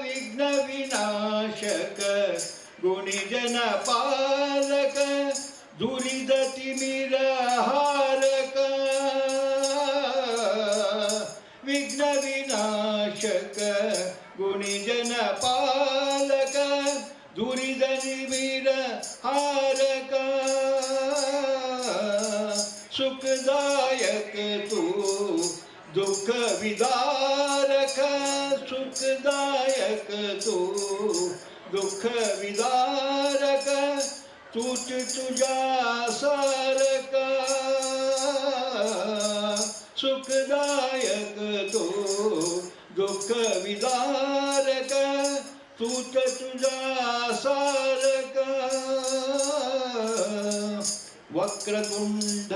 विघ्न विनाशक गुणिजन पालक दुरित तिमिर हारक विघ्न विनाशक गुणिजन पालक दुरित तिमिर हारक सुखदायक तू दुख विदारक सुखदायक तू दुख विदारक तूच तुझा सारक सुखदायक तू दुख विदारक तूच तुझा सारक वक्रतुंड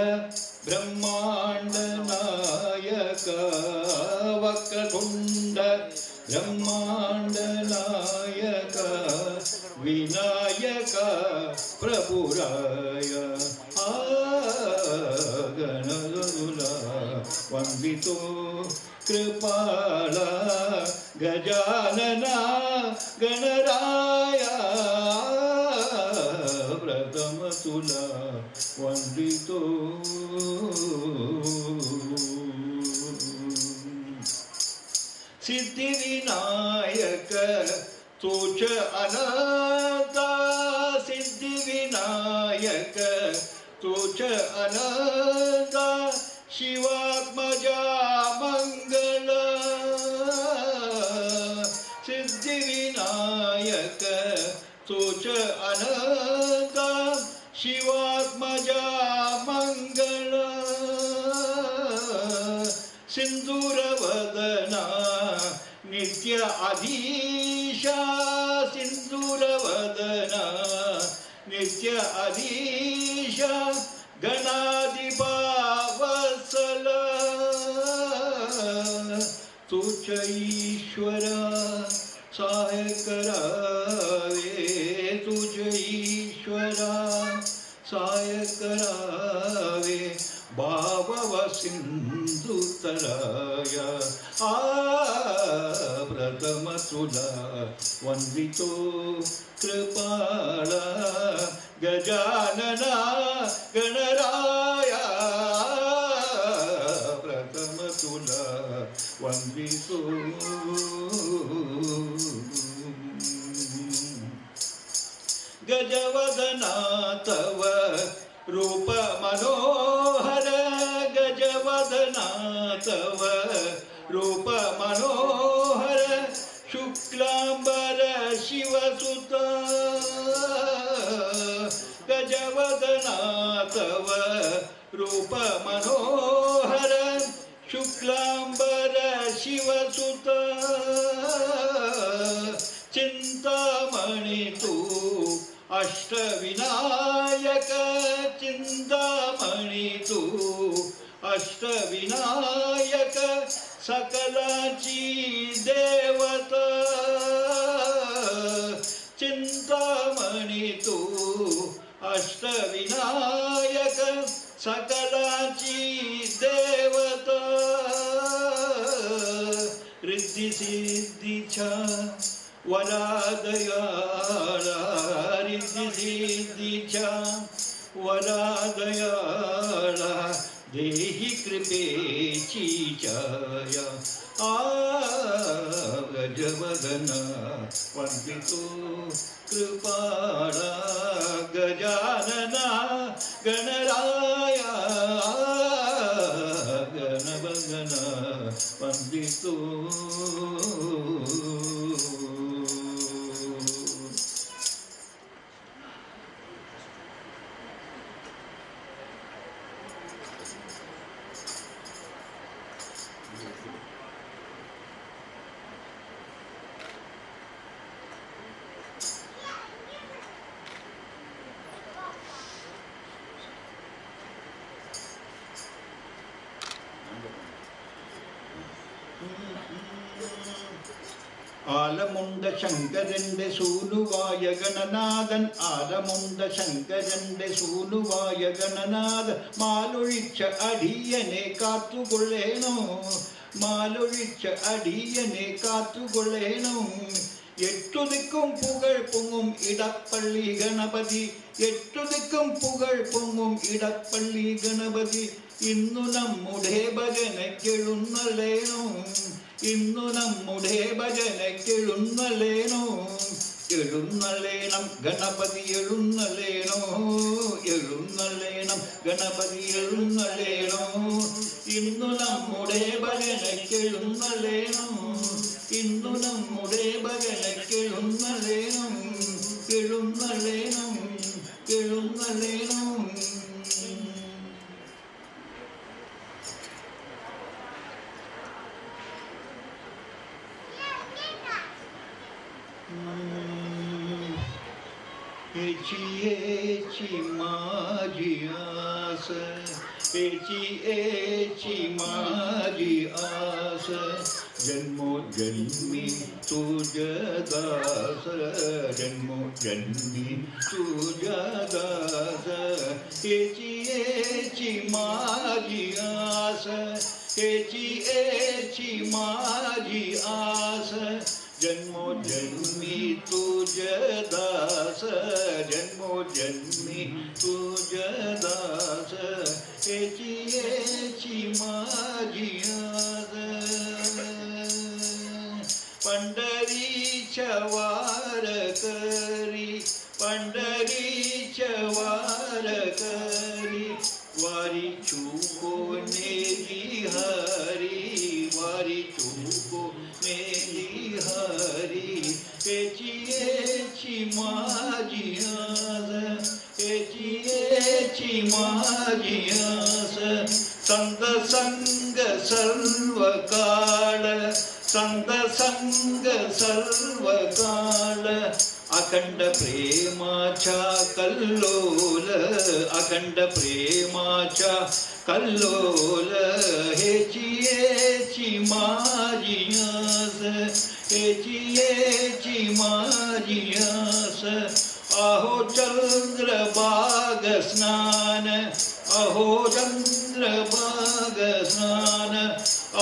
ब्रह्मांड नायक वक्रतुंड ब्रह्मांड नायक विनायक प्रभुराय गणगरुला वंदितो कृपाला गजानना गणराया प्रथम तुला वंदितो सिद्धिविनायक तूच अनंता सिद्धिविनायक तूच अनंता शिवात्मजा मंगल सिद्धिविनायक तूच अनंता शिवात्मजा मंगल सिंदूरवदना नित्य अधीशा सिंदूरवदना नित्य अधीशा गणाधिपा वत्सल तुझ ईश्वरा सहाय करावे तुझ ईश्वरा सहाय करावे भावव सिंधु तराया प्रथम तुला वंदितो कृपाला गजानना गणराया प्रथम तुला वंदितो गजवदना तव रूप मनोहर गजवदना तव रूप मनोहर शुक्लांबर शिवसुत गजवदना तव रूप मनोहर शुक्लांबर शिवसुत चिंतामणि तू अष्टविनायक चिंतामणि तू अष्टविनायक सकलाची देवता चिंतामणि तू अष्टविनायक सकलाची देवता रिद्धि सिद्धीच्या वरादयाला रिद्धि सिद्धीच्या वरादयाला देहि कृपेची छाया गजवदन वंदितो कृपाळा गजानना गणराया गणवदन वंदितो ആലമുണ്ട ശങ്കരന്റെ സൂനുവായ ഗണനാഥൻ ആലമുണ്ട ശങ്കരന്റെ സൂനുവായ ഗണനാഥൻ മാലൊഴിച്ച അടിയനെ കാത്തുകൊള്ളേണോ മാലൊഴിച്ച അടിയനെ കാത്തുകൊള്ളേണോ എട്ടു ദിക്കും പുകൾ പൊങ്ങും ഇടപ്പള്ളി ഗണപതി എട്ടു ദിക്കും പുകൾ പൊങ്ങും ഇടപ്പള്ളി ഗണപതി ഇന്നു നമ്മുടെ ഭജനക്കെഴുന്നള്ളേണോ ഇന്നു നമ്മുടെ ഭജനക്കെഴുന്നള്ളേണോ എഴുന്നള്ളേണം ഗണപതി എഴുന്നള്ളേണോ എഴുന്നള്ളേണം ഗണപതി എഴുന്നള്ളേണോ ഇന്നു നമ്മുടെ ഭജനക്കെഴുന്നള്ളേണോ ഇന്നു നമ്മുടെ ഭജനക്കെഴുന്നള്ളേണോ എഴുന്നള്ളേണോ എഴുന്നള്ളേണോ Eci magias, eci magias, janmo janmi tujadas, janmo janmi tujadas, eci magias, eci magias. जन्मो जन्मी तुझ दास जन्मो जन्मी तुझ दास एची माझियास पंढरीच्या वार करी पंढरीच्या वार करी वारी चुको नेली हरी वारी चुको नेली हरी एची माझियास एची माझियास संग संग सर्व काळ संग संग सर्व काळ अखंड प्रेमाच्या कल्लोल अखंड प्रेमाच्या कल्लोल हेची माझियास हेची माझियास अहो चंद्रभाग स्नान अहो चंद्रभाग स्नान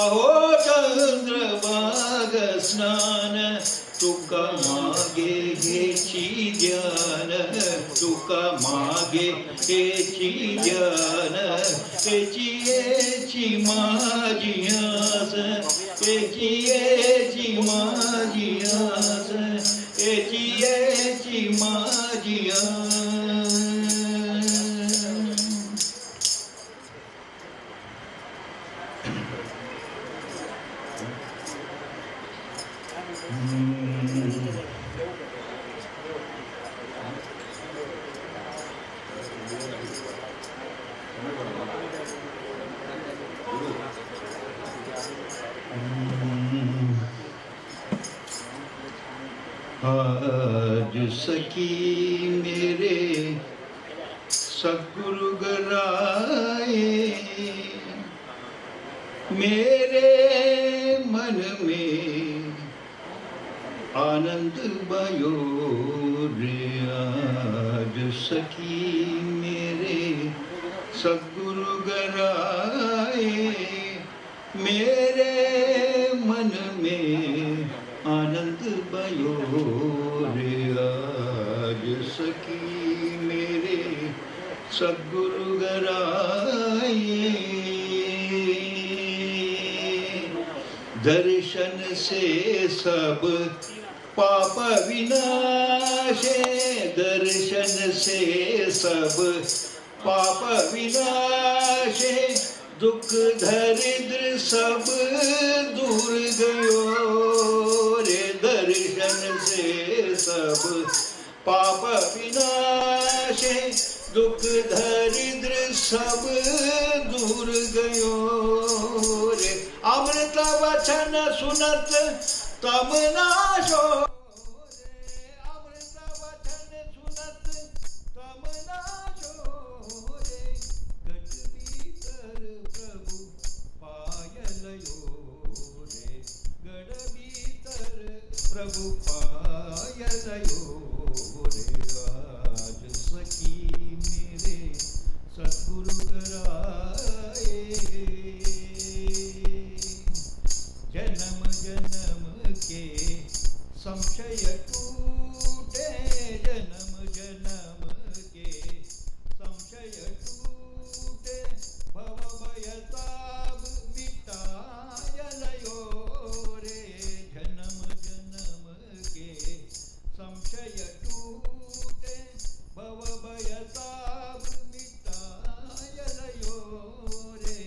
अहो चंद्रभाग स्नान तुका मागे हेची ध्यान तुका मागे हेची ध्यान एची माझियास एची माझियास एची माझियास आज सखी मेरे सद्गुरु गराए मेरे मन में आनंद भयो रे आज सखी मेरे सद्गुरु गराए मेरे मन में आनंद भयो रे आज सखी मेरे सद्गुरु गराए दर्शन से सब पाप विनाशे दर्शन से सब पाप विनाशे दुख दरिद्र सब दूर गयो रे दर्शन से सब पाप विनाशे दुख दरिद्र सब दूर गयो रे अमृत वचन सुनत तब नाशो अमृत वचन सुनत तब नाशो रे गट भीतर प्रभु पायलयो रे गट भीतर कराए। जन्म जन्म के संशय टूटे, जन्म जन्म के संशय टूटे, भव भय ताप मिटाय लयो रे। जन्म जन्म के संशय टूटे, भव भय ताप मिटाय लयो रे।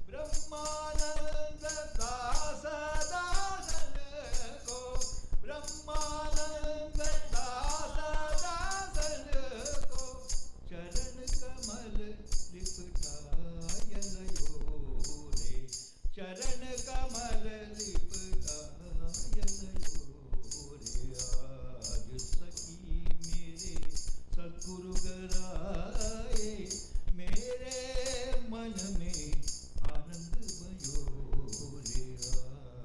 ब्रह्मानंद दास दासन को, ब्रह्मानंद दास दासन को, चरण कमल लिपटाय लयो रे। चरण कमल लिपटाय लयो रे। आज सखी मेरे सद्गुरु गराए, मेरे मन में आनंद भयो रे।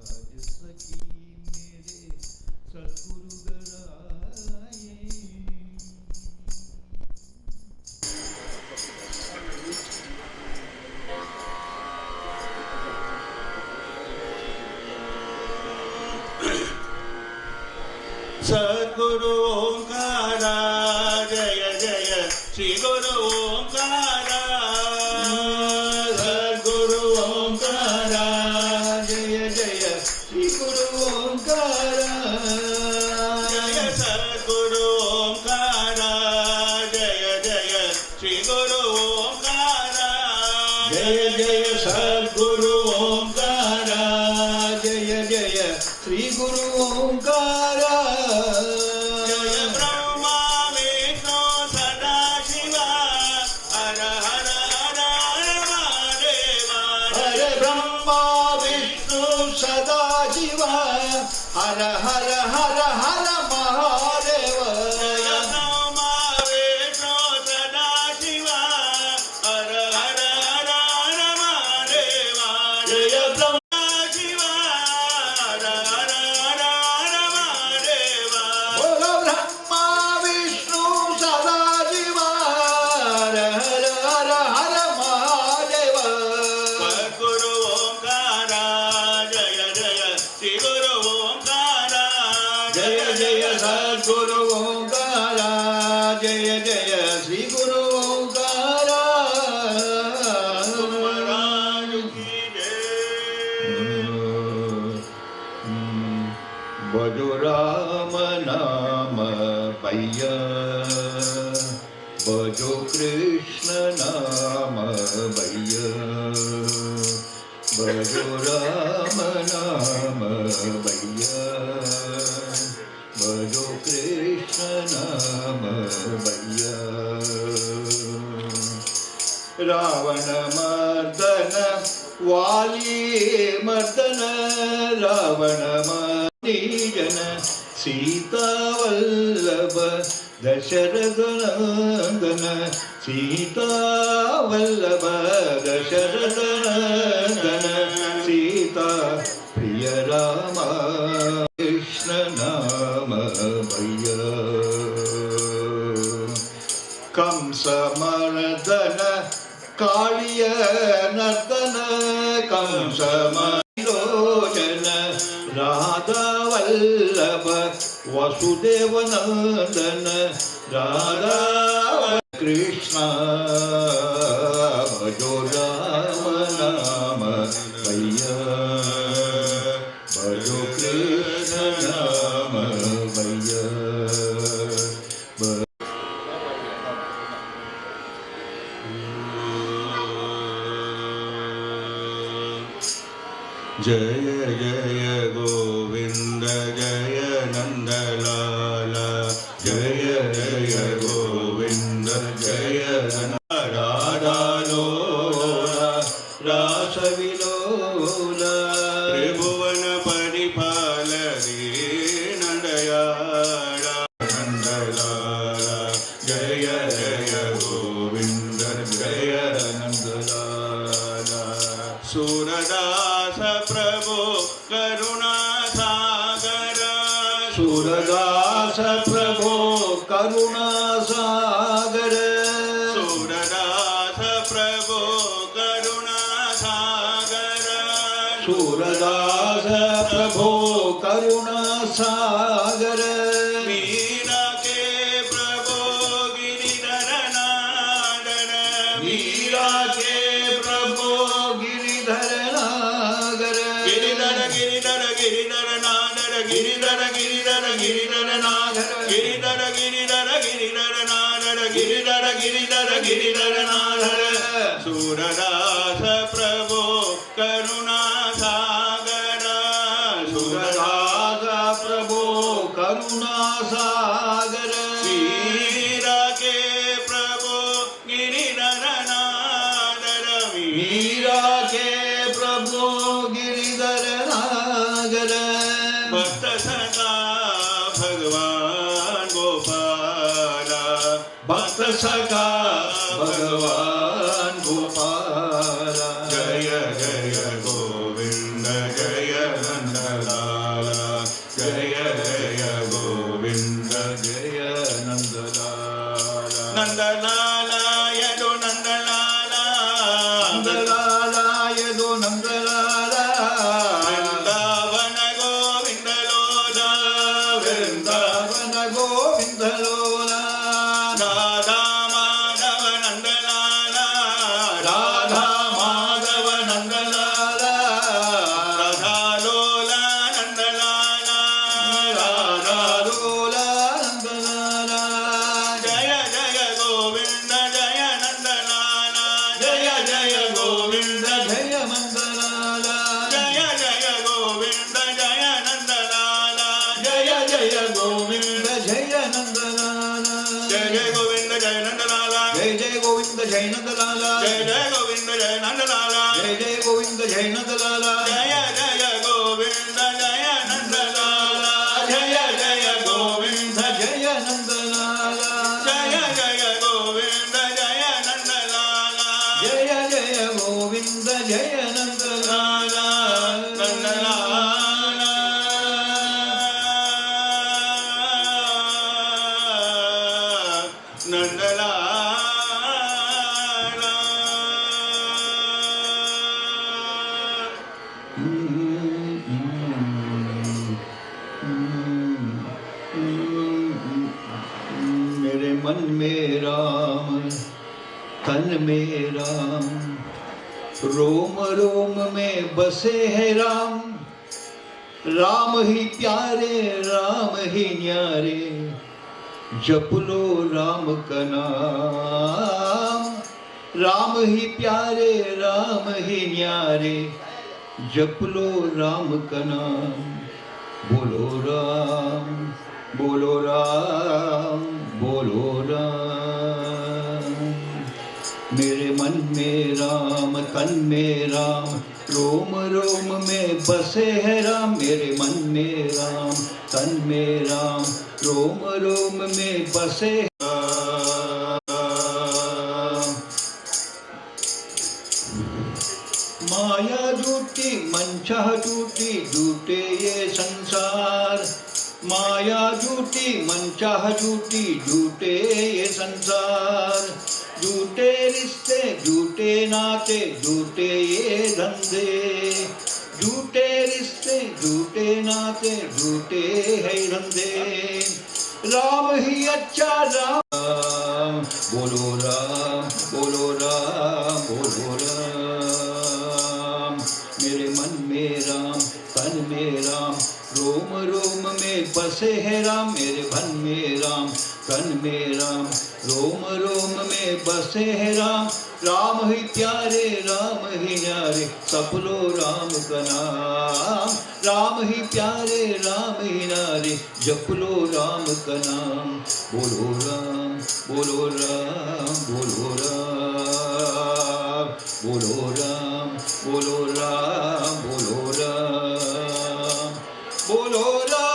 आज सखी मेरे सद्गुरु गराए। सद्गुरु ओंकारा जय जय श्री गुरु ओंकारा। सद्गुरु ओंकारा जय जय श्री गुरु ओंकारा। जय सद्गुरु ओंकारा जय जय श्री गुरु ओंकारा। जय जय सद्गुरु ओंकारा जय जय श्री गुरु ओंकारा। जय ब्रह्मा विष्णु सदा शिवा हर हर हर हर महादेवा। हरे ब्रह्मा विष्णु सदा शिवा हर हर हर हर महादेव। जय ब्रह्मा विष्णु सदा शिवा हर हर हर हर महादेवा। जय ब्रह्मा शिवा हर हर हर हर महादेवा। बोलो ब्रह्मा विष्णु सदा शिवा हर हर हर हर महादेव। सद्गुरु ओंकारा जय जय श्री गुरु ओंकारा। जय जय सद्गुरु ओंकारा जय जय श्री गुरु ओंकारा। महाराज की जय। भजो राम नाम भैय, भजो कृष्ण नाम भैय। भजो राम नाम भैय, भजो कृष्ण नाम भैय। रावण मर्दन वाली मर्दन, रावण मर्दन सीता वल्लभ दशरथ नंदन। सीता वल्लभ दशरथ नंदन, सीता प्रिय राम कृष्ण नाम भैय। कंस मर्दन कालिय नर्दन, कंस लोचन राधा वल्लभ वसुदेव नंदन। राधा कृष्ण भजो राम नाम भैय, भजो कृष्ण नाम भैय। जय जय गोविंद जय नंदलाल। जय जय गोविंद जय राधा लोला रास विलोल। त्रिभुवन परिपाल दीनदयाल नंदलाल। जय जय गोविंद जय नंदलाल। सूरदास प्रभु करुणा सागर। सूरदास प्रभो करुणा सागर। सूरदास सूरदास प्रभो करुणा सागर मीरा के प्रभो गिरिधर नागर मीरा के प्रभो गिरिधर नागर गिरिधर गिरिधर गिरिधर नागर गिरिधर गिरिधर गिरिधर नागर गिरिधर गिरिधर गिरिधर नागर गिरिधर गिरिधर गिरिधर नागर सूरदास प्रभो करुणा सागर सूरदास प्रभो करुणा सागर मीरा के प्रभो गिरिधर नागर मीरा के प्रभो गिरिधर नागर भक्त सखा भगवान गोपाला भक्त सखा भगवान गोपाल जय जय गोविंद जय नंदलाला जय जय गोविंद जय नंदलाला नंदलाला यदो नंदलाला नंदलाला यदो नंदलाला वृंदावन गोविंद लोला वृंदावन गोविंद लोला राधा माधव नंदलाला राधा माधव नंदलाला राधा लोला नंदलाला राधा लोला नंदलाला जय जय गोविंद जय नंदलाला जय जय गोविंद जय नंदलाला जय जय गोविंद जय नंदलाला जय जय गोविंद जय नंदलाला जय जय गोविंद जय नंदलाला जय जय गोविंद जय नंदलाला जय जय गोविंद जय नंदलाला जय जय गोविंद जय नंदलाला जय जय गोविंद जय नंदलाला जय जय गोविंद जय नंदलाला जय जय गोविंद जय नंदलाला जय जय गोविंद जय नंदलाला नंदलाला मेरे मन में राम तन में राम रोम रोम में बसे है राम राम ही प्यारे राम ही न्यारे जप लो राम का नाम राम ही प्यारे राम ही न्यारे जप लो राम का नाम बोलो राम बोलो राम बोलो राम मेरे मन में राम तन में राम रोम रोम में बसे है राम मेरे मन में राम तन में राम रोम रोम में बसे माया झूठी मंशा झूठी झूठे ये संसार माया झूठी मंशा झूठी झूठे ये संसार झूठे रिश्ते झूठे नाते झूठे ये धंधे झूठे रिश्ते झूठे नाते झूठे है धंधे राम ही अच्छा राम बोलो राम बोलो राम बोलो राम मेरे मन में राम तन में राम रोम रोम में बसे है राम मेरे मन में राम तन में राम रोम रोम में बसे है राम राम ही प्यारे राम ही न्यारे सब लो राम का नाम राम ही प्यारे राम ही न्यारे जप लो राम का नाम बोलो राम बोलो राम बोलो राम बोलो राम बोलो राम बोलो राम बोलो राम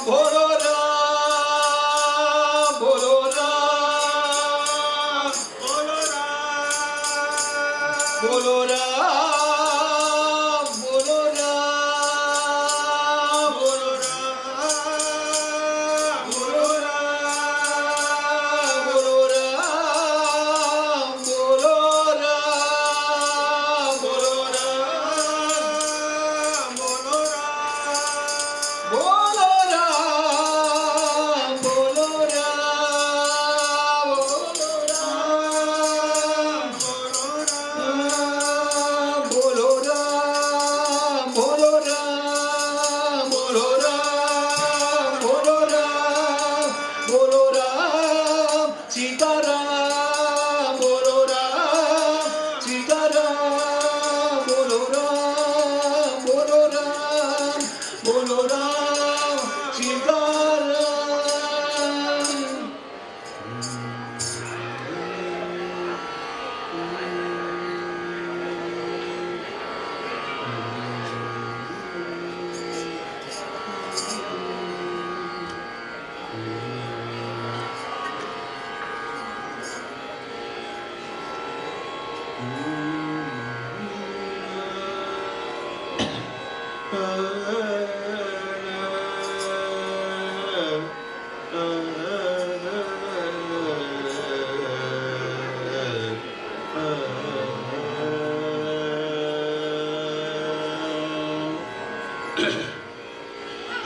बोलो राम बोलो राम बोलो राम बोलो राम बोलो राम बोलो राम बोलो राम बोलो राम बोलो राम बोलो राम सीताराम बोलो राम सीताराम बोलो राम बोलो राम बोलो राम सीताराम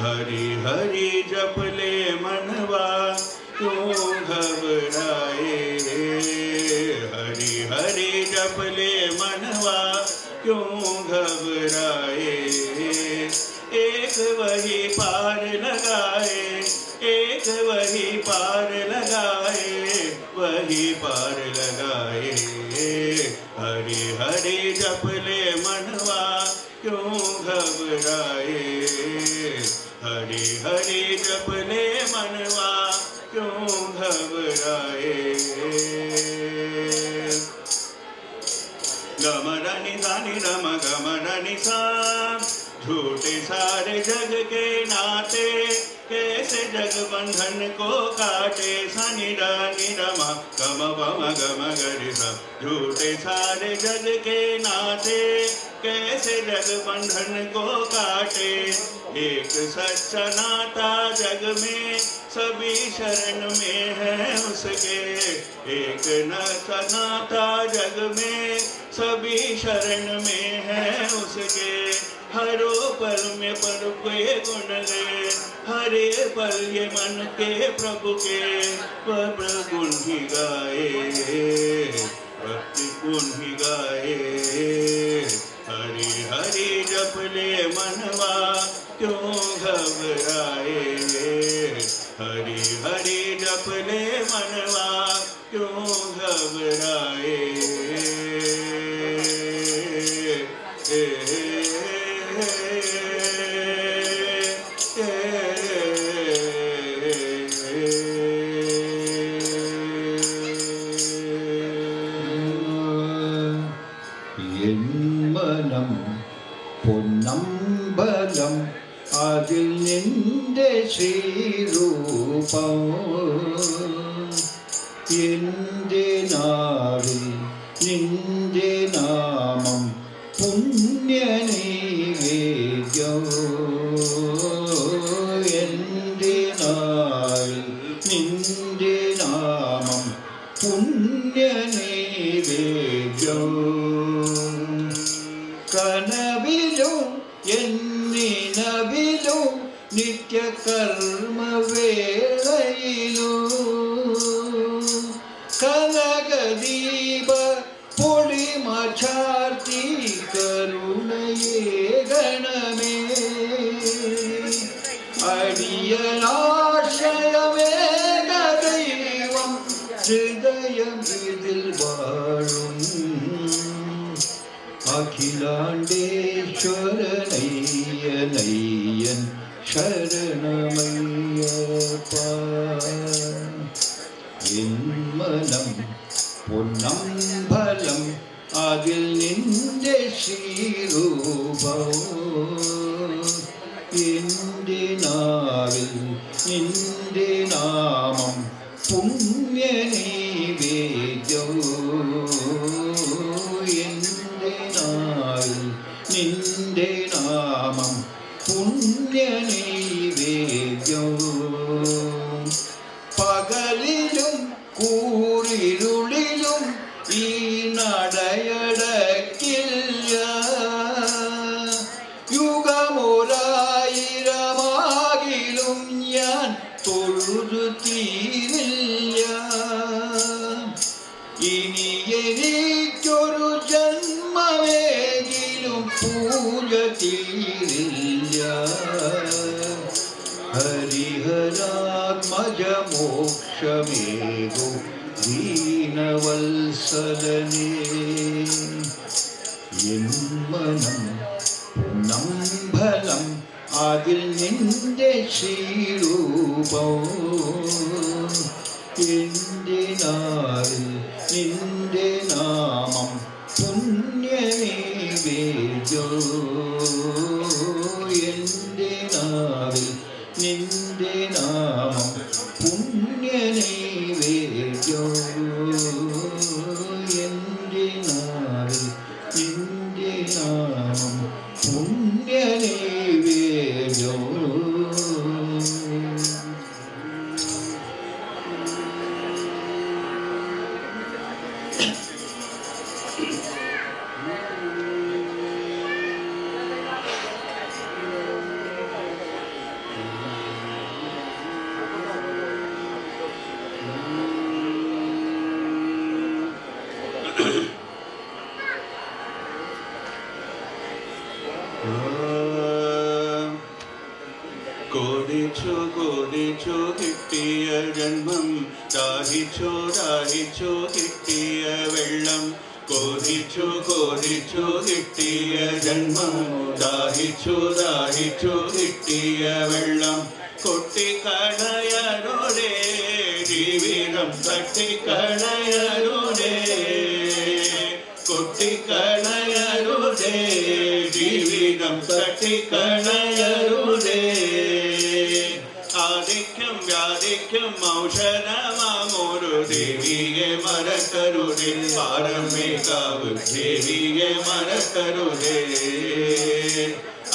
हरि हरि जप ले मनवा क्यों घबराए हरि हरि जप ले मनवा क्यों घबराए एक वही पार लगाए एक वही पार लगाए वही पार लगाए हरि हरि जप ले मनवा क्यों घबराए हरि हरि जप ले मनवा क्यों घबराए गमरनि दानि रम गमरनि सा झूठे सारे जग के नाते कैसे जग बंधन को काटे सनि रानि रमा गम बम गम गरि सा झूठे सारे जग के नाते कैसे जग बंधन को काटे एक सच्चा नाता जग में सभी शरण में है उसके एक नाता जग में सभी शरण में है उसके हरो पल में प्रभु के गुण गे हरे पल ये मन के प्रभु के प्रभु गुण ही गाए भक्ति गुण ही गाए हरि हरि जप ले मनवा क्यों घबराए हरि हरि जप ले मनवा क्यों घबराए പൊന്നമ്പലം അതിൽ നിന്റെ ശ്രീരൂപം എൻ്റെ നാവിൽ നിന്റെ നാമം പുണ്യനൈവേദ്യം എൻ്റെ നാവിൽ നിന്റെ നാമം പുണ്യനൈവേദ്യം കനവിലും എന്നിനവിലും നിത്യകർമ്മവേളയിലും കനകദീപ പൊളിമ ചാർത്തി കരുണയേ ഗണമേ അടിയനാശയമേക ദൈവം ഹൃദയം ഇതിൽ വാഴും അഖിലാണ്ടേശ്വരനയ്യനയ്യൻ ശരണമയ്യപ്പ എൻ മനം പൊന്നമ്പലം അതിൽ നിന്റെ ശ്രീരൂപം എൻ്റെ നാവിൽ നിന്റെ നാമം പുണ്യനൈവേദ്യം നിന്റെ നാമം പുണ്യനൈവേദ്യം പകലിലും കൂരിരുളിലും ഈ നടയടക്കില്ല യുഗമൊരായിരമാകിലും ഞാൻ തൊഴുതു തീരില്ല ഇനി എനിക്കൊരു ജന്മമേകിലും പൂജ തീരില്ല ഹരിഹരാത്മജ മോക്ഷമേകു ദീനവത്സലനേ എൻ മനം നംബലം അതിൽ നിന്റെ ശ്രീരൂപം എൻ്റെ നാവിൽ നിന്റെ നാമം പുണ്യനൈവേദ്യോ എൻ്റെ നാവിൽ നിന്റെ നാമം പുണ്യനൈവേദ്യോ എൻ്റെ നാവിൽ നിന്റെ നാമം പുണ്യനൈവേദ്യോ കൊതിച്ചു കിട്ടിയ ജന്മം ദാഹിച്ചു കിട്ടിയ വെള്ളം കൊതിച്ചു കിട്ടിയ ജന്മം ദാഹിച്ചു കിട്ടിയ വെള്ളം കൊട്ടിക്കളയരുടെ ജീവിതം തട്ടിക്കളയരുടെ കൊട്ടിക്കളയരുടെ ജീവിതം തട്ടിക്കളയരുടെ ആദിക്കും വ്യാധിക്കും ഔഷധമാമൊരു ദേവിയെ മറക്കരുതേ പാരമേകാവ് ദേവിയെ മറക്കരുതേ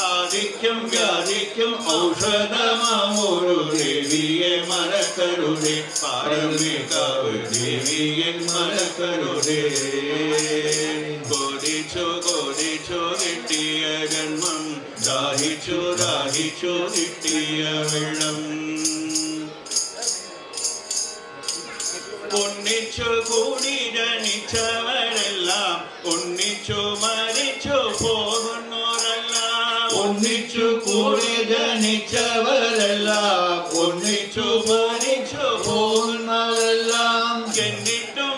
ആദിക്കും വ്യാധിക്കും ഔഷധമാമൊരു ദേവിയെ മറക്കരുതേ പാരമേകാവ് ദേവിയെ മറക്കരുതേ കൊതിച്ചു കിട്ടിയ ജന്മം ദാഹിച്ചു കിട്ടിയ വെള്ളം ഒന്നിച്ചു കൂടി ജനിച്ചവരെല്ലാം ഒന്നിച്ചു മരിച്ചു പോകുന്നവരെല്ലാം ഒന്നിച്ചു കൂടി ജനിച്ചവരെല്ലാം ഒന്നിച്ചു മരിച്ചു പോകുന്നവരെല്ലാം എന്നിട്ടും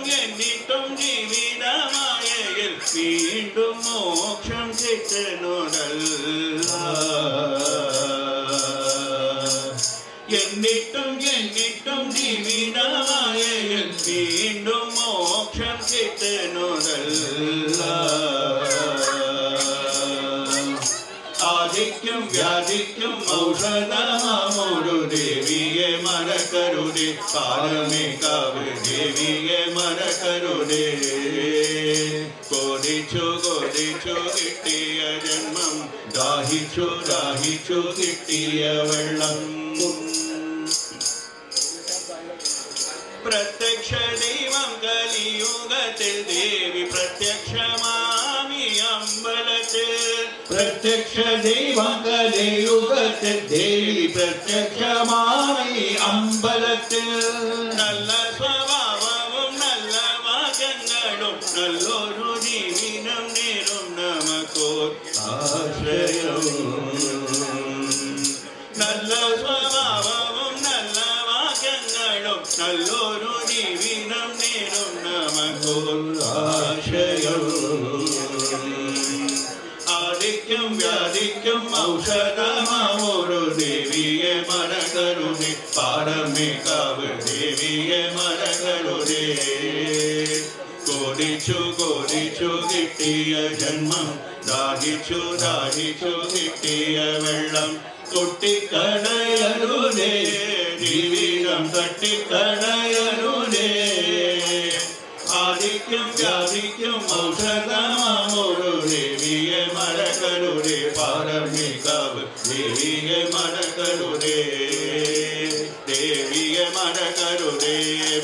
ജീവിതമായയിൽ വീണ്ടും മോക്ഷം കിട്ടുന്നതല്ല എന്നിട്ടും ജീവിതമായയിൽ വീണ്ടും മോക്ഷം കിട്ടുന്നതല്ല ആദിക്കും വ്യാധിക്കും ഔഷധമാമൊരു ദേവിയെ മറക്കരുതേ പാരമേകാവ് ദേവിയെ മറക്കരുതേ കൊതിച്ചു കിട്ടിയ ജന്മം ദാഹിച്ചു കിട്ടിയ വെള്ളം പ്രത്യക്ഷ ദൈവം കലിയുഗത്തിൽ ദേവി പ്രത്യക്ഷമാമി അമ്പലത്തിൽ പ്രത്യക്ഷ ദൈവം കലിയുഗത്തിൽ ദേവി പ്രത്യക്ഷമായി അമ്പലത്തിൽ നല്ല സ്വഭാവവും നല്ല വാചകങ്ങളും നല്ലൊരു ജീവിതം നേരും നമുക്കോ ആശ്രയവും നല്ല സ്വഭാവവും നല്ല വാക്യങ്ങളും നല്ലൊരു ജീവിതം നേരും നമുക്കോ ആശ്രയവും ആദിക്കും വ്യാധിക്കും ഔഷധമാമൊരു ദേവിയെ മറക്കരുതേ പാരമേകാവ് ദേവിയെ മറക്കരുതേ കൊതിച്ചു കിട്ടിയ ജന്മം ദാഹിച്ചു കിട്ടിയ വെള്ളം കൊട്ടിക്കളയരുതേ ജീവിതം തട്ടിക്കളയരുതേ ആദിക്കും വ്യാധിക്കും ഔഷധമാമൊരു ദേവിയെ മറക്കരുതേ പാരമേകാവ് ദേവിയെ മറക്കരുതേ ദേവിയെ മറക്കരുതേ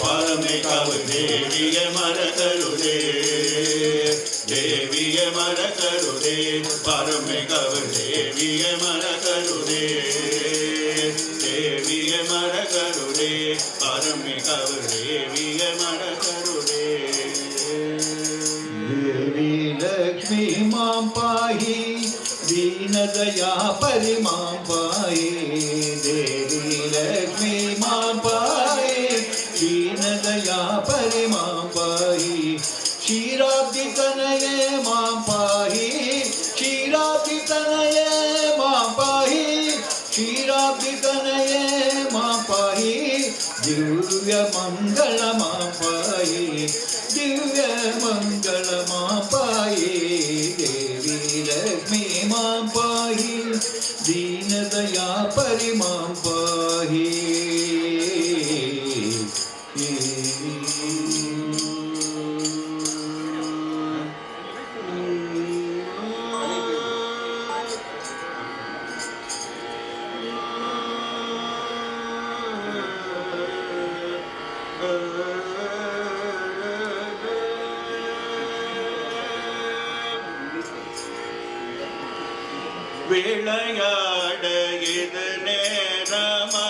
പാരമേകാവ് ദേവിയെ മറക്കരുതേ ദേവിയെ മറക്കരുതേ പാരമേകാവ് ദേവിയെ മറക്കരുതേ ദേവിയെ മറക്കരുതേ പാരമേകാവ് ദേവിയെ മറക്കരുതേ ദേവി ലക്ഷ്മി മാം പാഹി ദീനദയാ പരിമാം പാഹി ദേവി ലക്ഷ്മി മാം പാഹി ദീനദയാ പരി மாம் பாஹி ஷீராப்தி தனயே மாம் பாஹி ஷீராப்தி தனயே மாம் பாஹி ஷீராப்தி தனயே மாம் பாஹி திவ்ய மங்கள மாம் பாஹி दिव्य मंगल मां पाहि देवी लक्ष्मी मां पाहि दीन दया परि मां पाहि விளையாட இது நேரமா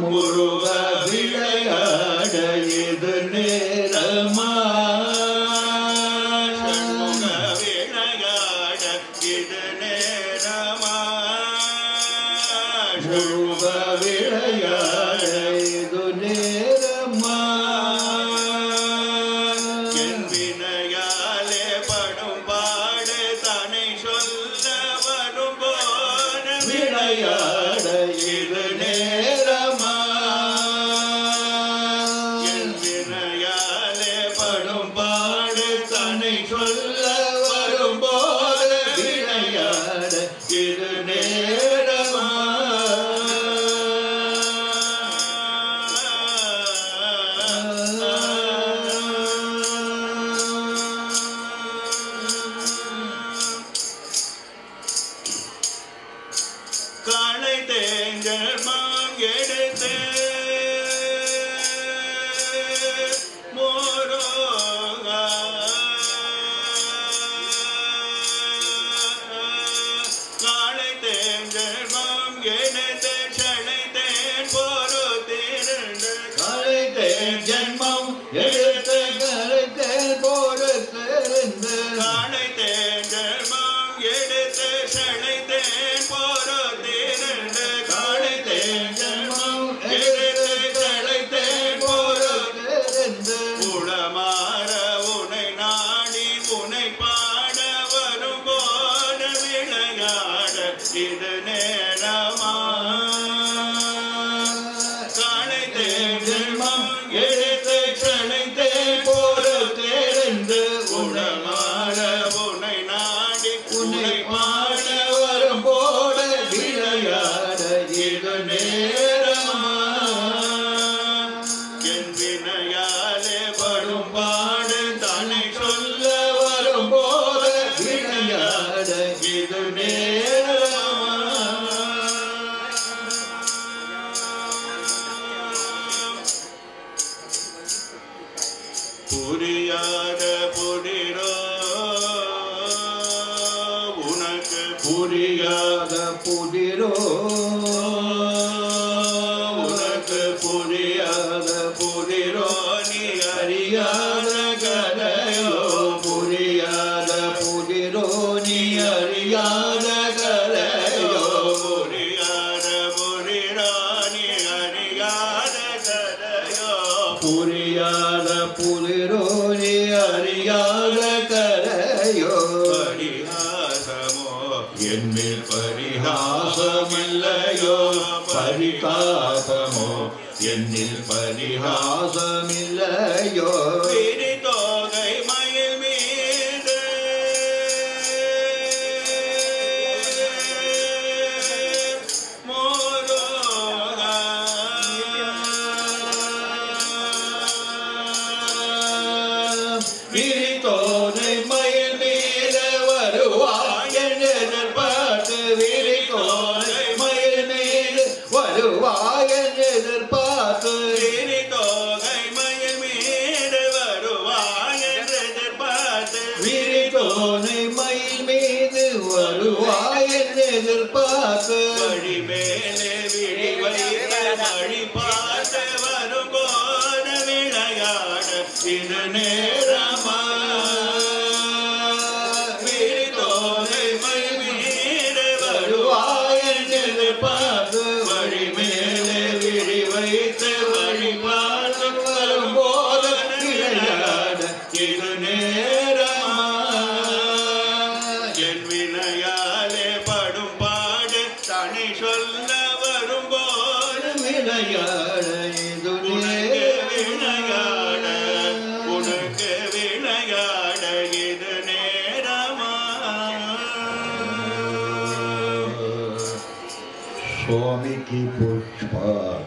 முருக விளையாட இது நேரமா சண்முக விளையாட இது நேரமா முருக விளையாட இது நேரமா என் வினையாலே படும் பாடு தனை சொல்ல வரும் போன விளையாட இது நேரமா என் வினையாலே படும் பாடு தனை சொல்ல வரும் போன விளையாட இது நேரமா காளை தேஞ்சல் மாம் எடுத்து மோரோகா காளை தேஞ்சல் மாம் எடுத்து சளை தேன் பொறுத்திருந்து காளை தேன் ஜென்மம் எடுத்து கரை தேன் பொறுத்திருந்து காளை தேஞ்சல் மாம் எடுத்து சளை தேன் பொறுத்திருந்து காளை தேஞ்சல் மாம் எடுத்து சளை தேன் பொறுத்திருந்து உளமாற உனை நாடி உனை பாட வரும் போன விளையாட இது நேரமா காளை தேஞ்சல் மாம் எடுத்து சளை தேன் பொறுத்திருந்து உளமாற உனை நாடி உனை பாட வரும் போட விளையாட இது நேரமா என் வினையாலே படும் பாடு தன்னை சொல்ல வரும் போத விளையாட இது நேரமா புரியாத புரிரோ உனக்கு புரியாத புதிரோ உனக்கு புரியாத புதிரோ நீ அறியாத கதையோ புரியாத புதிரோ நீ அறியாத கதையோ புரியாத புரிராணி அறியாத கதையோ புரியாத புதிரோ நீ அறியாத கதையோ பரிகாசமோ என்மேல் பரிகாசமில்லையோ பரிகாசமோ என்னில் பரிகாசமில்லையோ விரி தோகை மயில் மீது மோரோகா விரித்தோனை மயில் மீது வருவாய் என்று எதிர்பார்த்து விரித்தோனை மயில் மீது வருவாய் என்று எதிர்பார்த்து விரி தோகை மயில் மீது வருவாய் என்று எதிர்பார்த்து விரித்தோனை மயில் மீது வருவாய் என்று எதிர்பார்த்து வழி மேலே விழி வைத்த வழி பார்த்து வரும் போன விளையாட இது நேரமா விரி தோகை மயில் மீது வருவாய் என்று எதிர்பார்த்து வழி மேலே விழி வைத்து வழி பார்த்து வரும் സ്വാമിക്ക് പുഷ്പാഭിഷേകം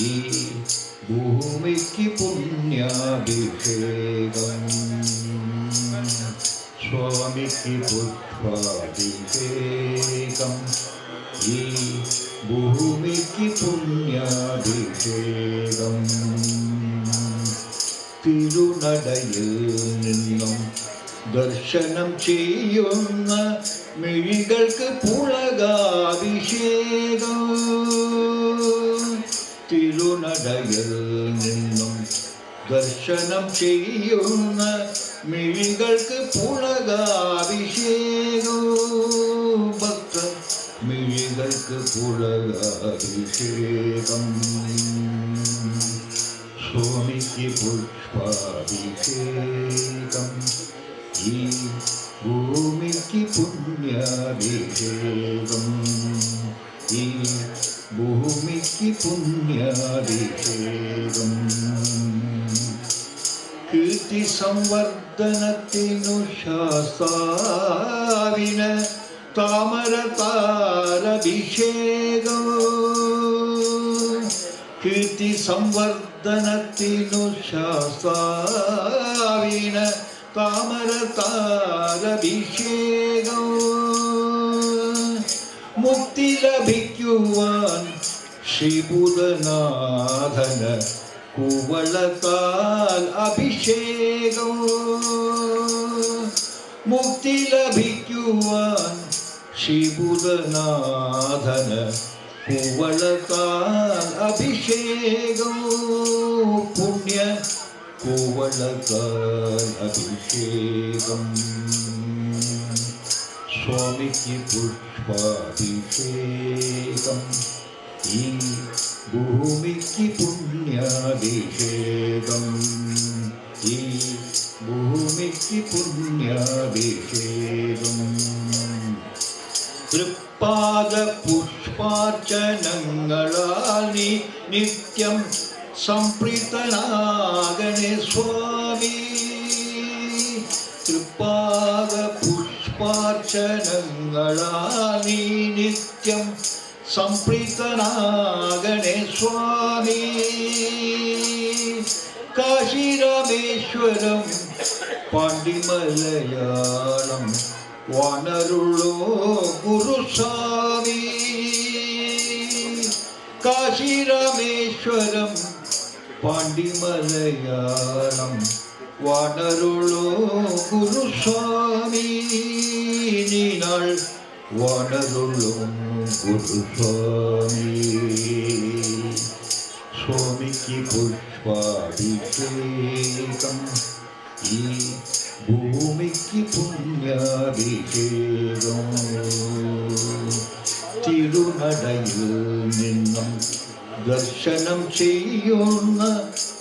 ഈ ഭൂമിക്ക് പുണ്യാഭിഷേകം സ്വാമിക്ക് പുഷ്പാഭിഷേകം ഈ ഭൂമിക്ക് പുണ്യാഭിഷേകം തിരുനടയിൽ നിന്നും ദർശനം ചെയ്യുന്ന മിഴികൾക്ക് പുളകാഭിഷേകം തിരുനടയിൽ നിന്നും ദർശനം ചെയ്യുന്ന മിഴികൾക്ക് പുളകാഭിഷേകം ഭക്ത മിഴികൾക്ക് പുളകാഭിഷേകം സ്വാമിക്ക് പുഷ്പാഭിഷേകം ഈ ഭൂമിക്ക് പുണ്യാഭിഷേകം ഈ ഭൂമിക്ക് പുണ്യാഭിഷേകം കീർത്തി സംവർദ്ധനത്തിനു ശാസ്താവിന് താമരതാരഭിഷേകം കീർത്തി സംവർദ്ധനത്തിനു ശാസ്താവിന് താമരതാരഭിഷേകം മുക്തി ലഭിക്കുവാൻ ശ്രീഭൂതനാഥന് കുവളത്താൽ അഭിഷേകം മുക്തി ലഭിക്കുവാൻ ശ്രീഭൂതനാഥന് കുവളത്താൽ അഭിഷേകം പുണ്യ കുവളത്താൽ അഭിഷേകം സ്വാമിക്ക് പുഷ്പാഭിഷേകം ഈ ഭൂമിക്ക് പുണ്യാഭിഷേകം ഈ ഭൂമിക്ക് പുണ്യാഭിഷേകം തൃപ്പാദ പുഷ്പാർച്ചനങ്ങളാൽ നീ നിത്യം സംപ്രീതനാകണേ സ്വാമി തൃപ്പാദ പുഷ്പാർച്ചനങ്ങളാൽ നീ നിത്യം സംപ്രീതനാകണേ സ്വാമി കാശിരാമേശ്വരം പാണ്ഡിമലയാളം വാണരുളോ ഗുരുസ്വാമി കാശിരാമേശ്വരം പാണ്ഡിമലയാളം വാണരുളോ ഗുരുസ്വാമി നീനാൾ വാണരുളോ ഗുരുസ്വാമി സ്വാമിക്ക് പുഷ്പാഭിഷേകം ഈ ഭൂമിക്ക് പുണ്യാഭിഷേകം തിരുനടയിൽ നിന്നും ദർശനം ചെയ്യുന്ന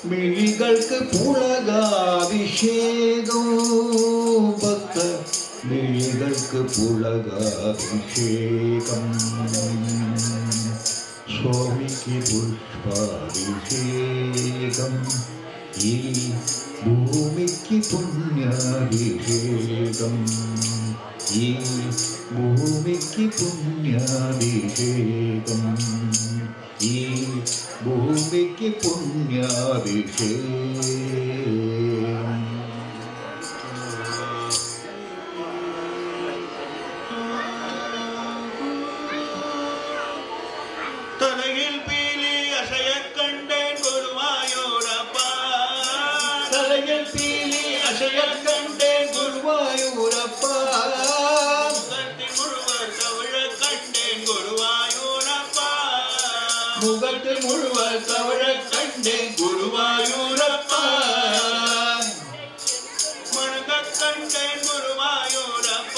മിഴികൾക്ക് പുളകാഭിഷേകം ഭക്ത മിഴികൾക്ക് പുളകാഭിഷേകം സ്വാമിക്ക് പുഷ്പാഭിഷേകം ഈ ഭൂമിക്ക് പുണ്യാഭിഷേകം ഈ ഭൂമിക്ക് പുണ്യാഭിഷേകം ഈ ഭൂമിക്ക് പുണ്യാഭിഷേകം തലയിൽ പീലി അശയക്കണ്ടേൻ ഗുരുവായൂരപ്പ തലയിൽ പീലി അശയക്കണ്ടേൻ ഗുരുവായൂരപ്പ മുഖത്ത് മുഴുവൻ തവഴ കണ്ടേ ഗുരുവായൂരപ്പ മുഴങ്ങക്കണ്ടേ ഗുരുവായൂരപ്പ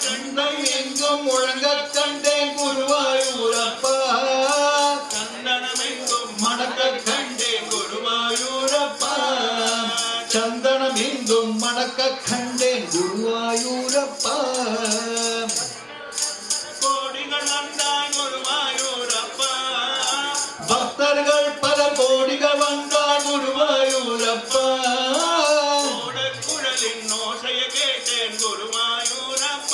ചന്തം എങ്കും മുഴങ്ങക്കണ്ടേ ഗുരുവായൂരപ്പ ചന്ദനമെങ്കും മണക്കണ്ടേ ഗുരുവായൂരപ്പ ചന്ദനമെങ്കും മണക്കണ്ടേ ഗുരുവായൂരപ്പ കോടികൾ വന്നാൽ ഗുരുവായൂരപ്പ ഭക്തர்கள் പല കോടികൾ വന്നാൽ ഗുരുവായൂരപ്പ ഓടക്കുഴലിൻ ഓശയ കേട്ടേൻ ഗുരുവായൂരപ്പ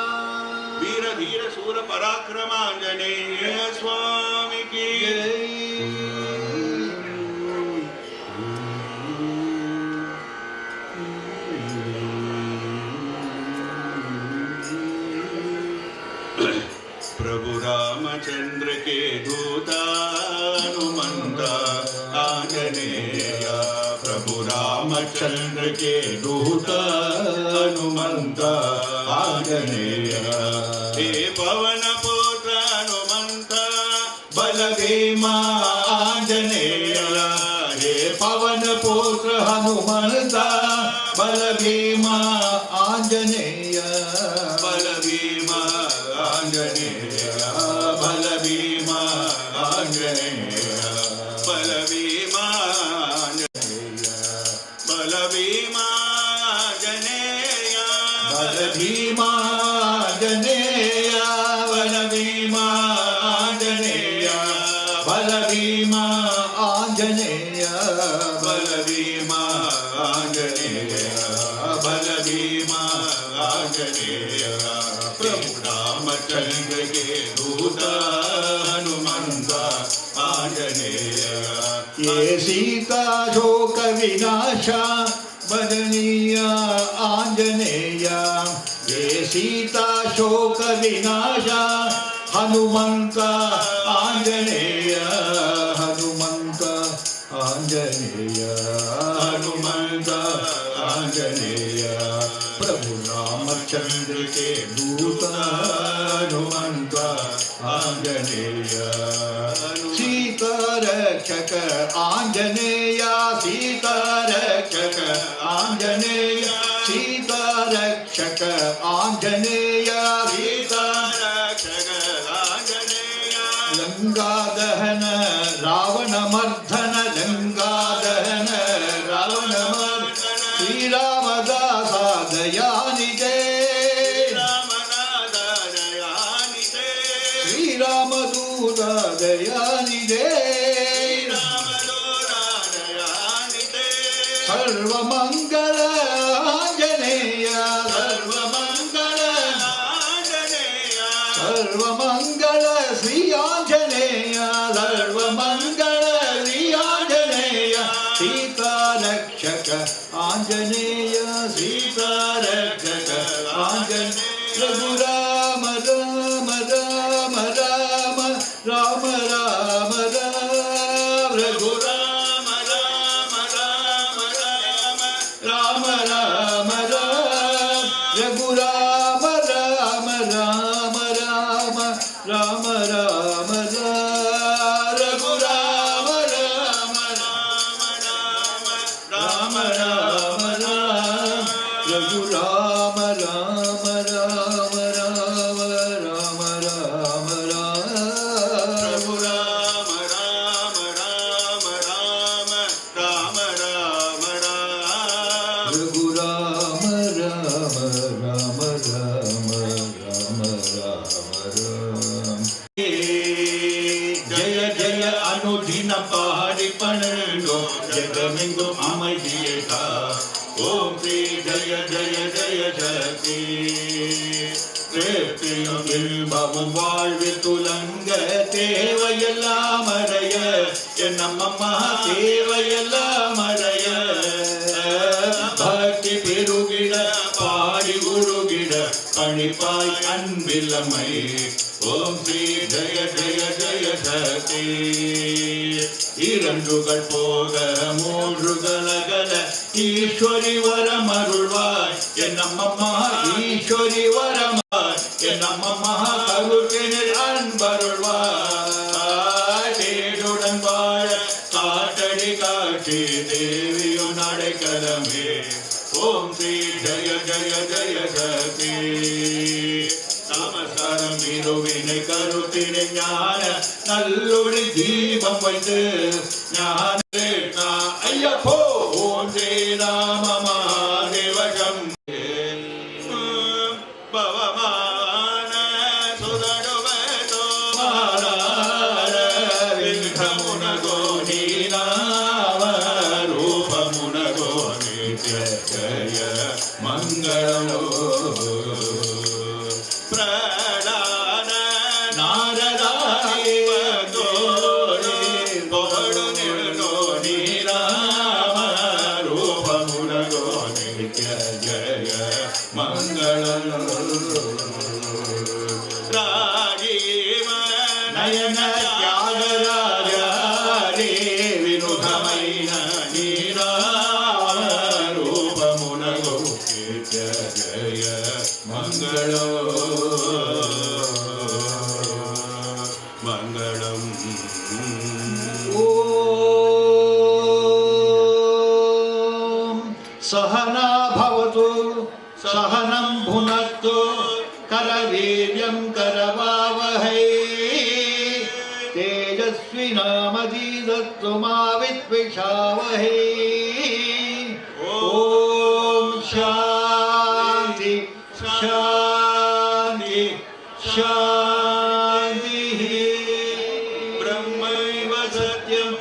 रामचंद्र के दूता हनुमंत आंजनेय प्रभु रामचंद्र के दूता हनुमंत आंजनेय हे पवन पुत्र हनुमंत बल भीमा आंजनेय हे पवन पुत्र हनुमंत बल भीमा आंजनेय बल भीमा आंजनेय बल भीमा आंजनेय बल भीमा बल भीमा आंजनेय बल भीमा आंजनेय बल भीमा आंजनेय बल भीमा आंजनेय बल भीमा आंजनेय बल भीमा आंजनेय प्रभु रामचंद्र के दूत हनुमंत आंजनेय ये सीता शोक विनाश बदनीय आंजनेय ये सीता शोक विनाश हनुमंत आंजनेय हनुमंत आंजनेय हनुमंत आंजनेय प्रभु रामचंद्र के दूत हनुमंत आंजनेय सीता रक्षक आंजनेय सीता रक्षक आंजनेय सीता रक्षक आंजनेय सीता रक्षक आंजनेय लंका दहन रावण मर्दन लंका दहन रावण मर्दन श्री रामदास दयानिधे रामनाथ दयानिधे श्री रामदूत दयानिधे रामदूत दयानिधे सर्वमंगल आंजनेय सर्वमंगल आंजनेय सर्वमंगल श्री आंजनेय सर्वमंगल श्री आंजनेय सीता रक्षक आंजनेय सीता रक्षक आंजनेय रघुराम राम राम राम राम राम राम रघुराम राम राम राम राम राम राम रघुराम राम राम राम राम राम राम रघुराम राम राम राम राम राम रघुराम राम राम राम राम राम राम रघुराम राम राम राम राम राम राम रघुराम राम राम राम राम राम जय जय अनुदिन पारि पणो जगमिंगु अमयियता ओम श्री जय जय जय शक्ति பில்பம் வாழ்வு துலங்க தேவையெல்லாம் அடைய நம்மம்மா தேவையெல்லாம் அடைய பக்தி பெருகிட பாடி உருகிட பணிப்பாய் அன்பிலமை ஓம் ஸ்ரீ ஜய ஜய ஜய சக்தி இரண்டுகள் போக மூன்றுகள் அகல ஈஸ்வரி வரமருள்வாய் என்னம்மம்மா ஈஸ்வரி வரமாய் என்னம்மம்மா கருத்தினில் அன்பருள்வாய் தேடுடன் வாழ காட்டடி காட்சி தேவியும் நடைக்கலமே ஓம் ஸ்ரீ ஜய ஜய ஜய சக்தி நமஸ்காரம் இருவினை கருத்தினை ஞான நல்லொளி தீபம் வைத்து ஞான ஐயப்போ ஓம் ஸ்ரீ ராம மகாதேவகம் பவமான சுதடுவதோ விந்தமுனகோ நீராவ ரூபமுனகோ நித்ய ஜய மங்களோ நாரதாய தோழி போடு நிழலோ सहना भवतु सहनं भुनक्तु करवीर्यं करवावहै तेजस्विनामधीतस्तु मा विद्विषावहै ॐ शान्ति शान्ति शान्तिः ब्रह्मैव सत्यम्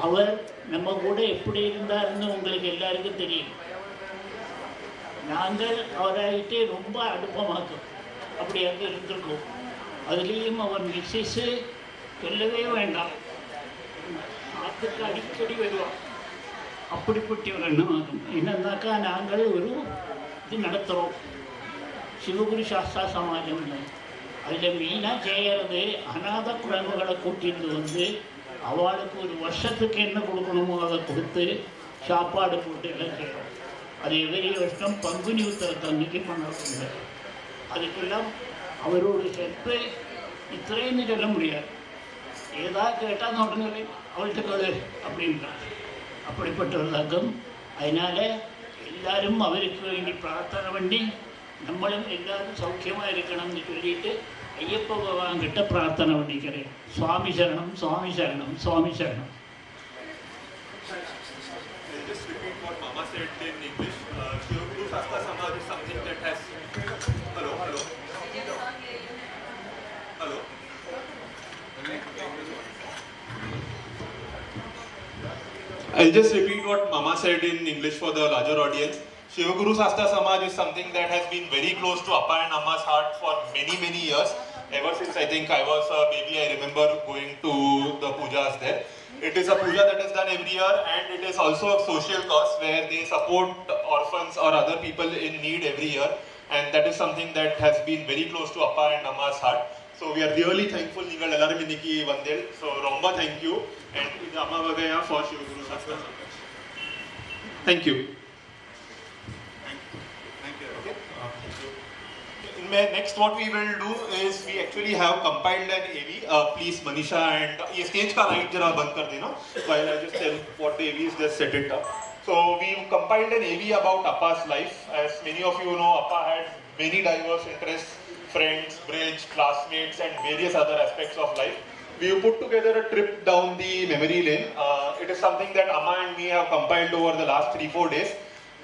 அவர் நம்ம கூட எப்படி இருந்தாருன்னு உங்களுக்கு எல்லாருக்கும் தெரியும். நாங்கள் அவராகிட்டே ரொம்ப அடுப்பமாக்கும் அப்படி அங்கே இருந்திருக்கோம். அதுலேயும் அவர் மிஸ்ஸஸ்ஸு சொல்லவே வேண்டாம், ஆற்றுக்கு அடிக்கடி வருவார். அப்படிப்பட்ட ஒரு எண்ணமாகும். என்னன்னாக்கா நாங்கள் ஒரு இது நடத்துகிறோம், சிவகுரு சாஸ்திரா சமாஜம். அதில் மெயினாக செய்கிறது அநாத குழந்தைகளை கூட்டிட்டு வந்து அவளுக்கு ஒரு வருஷத்துக்கு என்ன கொடுக்கணுமோ அதை கொடுத்து சாப்பாடு போட்டு எல்லாம் செய்கிறோம். அது எதிரி வருஷம் பங்குனி உத்தரத்தை அன்றைக்கி பண்ணுறாங்க. அதுக்கெல்லாம் அவரோட ஹெல்ப்பு இத்தனைன்னு சொல்ல முடியாது. ஏதாவது கேட்டால் உடனே அவள்கிட்ட கழு அப்படின்றாங்க. அப்படிப்பட்ட ஒரு ரகம். அதனால் எல்லாரும் அவருக்கு வேண்டி பிரார்த்தனை பண்ணி நம்மளும் எல்லாரும் சௌக்கியமாக இருக்கணும்னு சொல்லிட்டு ஐயப்ப பகவான்கிட்ட பிரார்த்தனை பண்ணிக்கிறேன். சுவாமி சரணம், சுவாமி சரணம், சுவாமி சரணம். I'll just repeat what Mama said in English. Shivaguru Shastra Samaj is something that has... Hello, hello. Hello. I'll just repeat what Mama said in English for the larger audience. Shivaguru Shastra Samaj is something that has been very close to Appa and Amma's heart for many, many years. Ever since I think I was a baby, I remember going to the pujas there. It is a puja that is done every year, and it is also a social cause where they support orphans or other people in need every year. And that is something that has been very close to Appa and Amma's heart. So we are really thankful. Ningal ellarum inniki vandel. So romba thank you. And idu Amma Vagaya for Shivaguru Shastra Samaj. Thank you. Next, what we will do is we actually have compiled an AV. Please, Manisha and ये stage का light जरा बंद कर देना. While I just tell what the AV is, just set it up. So we compiled an AV about Appa's life. As many of you know, Appa had many diverse interests, friends, bridge, classmates, and various other aspects of life. We put together a trip down the memory lane. It is something that Amma and me have compiled over the last 3-4 days.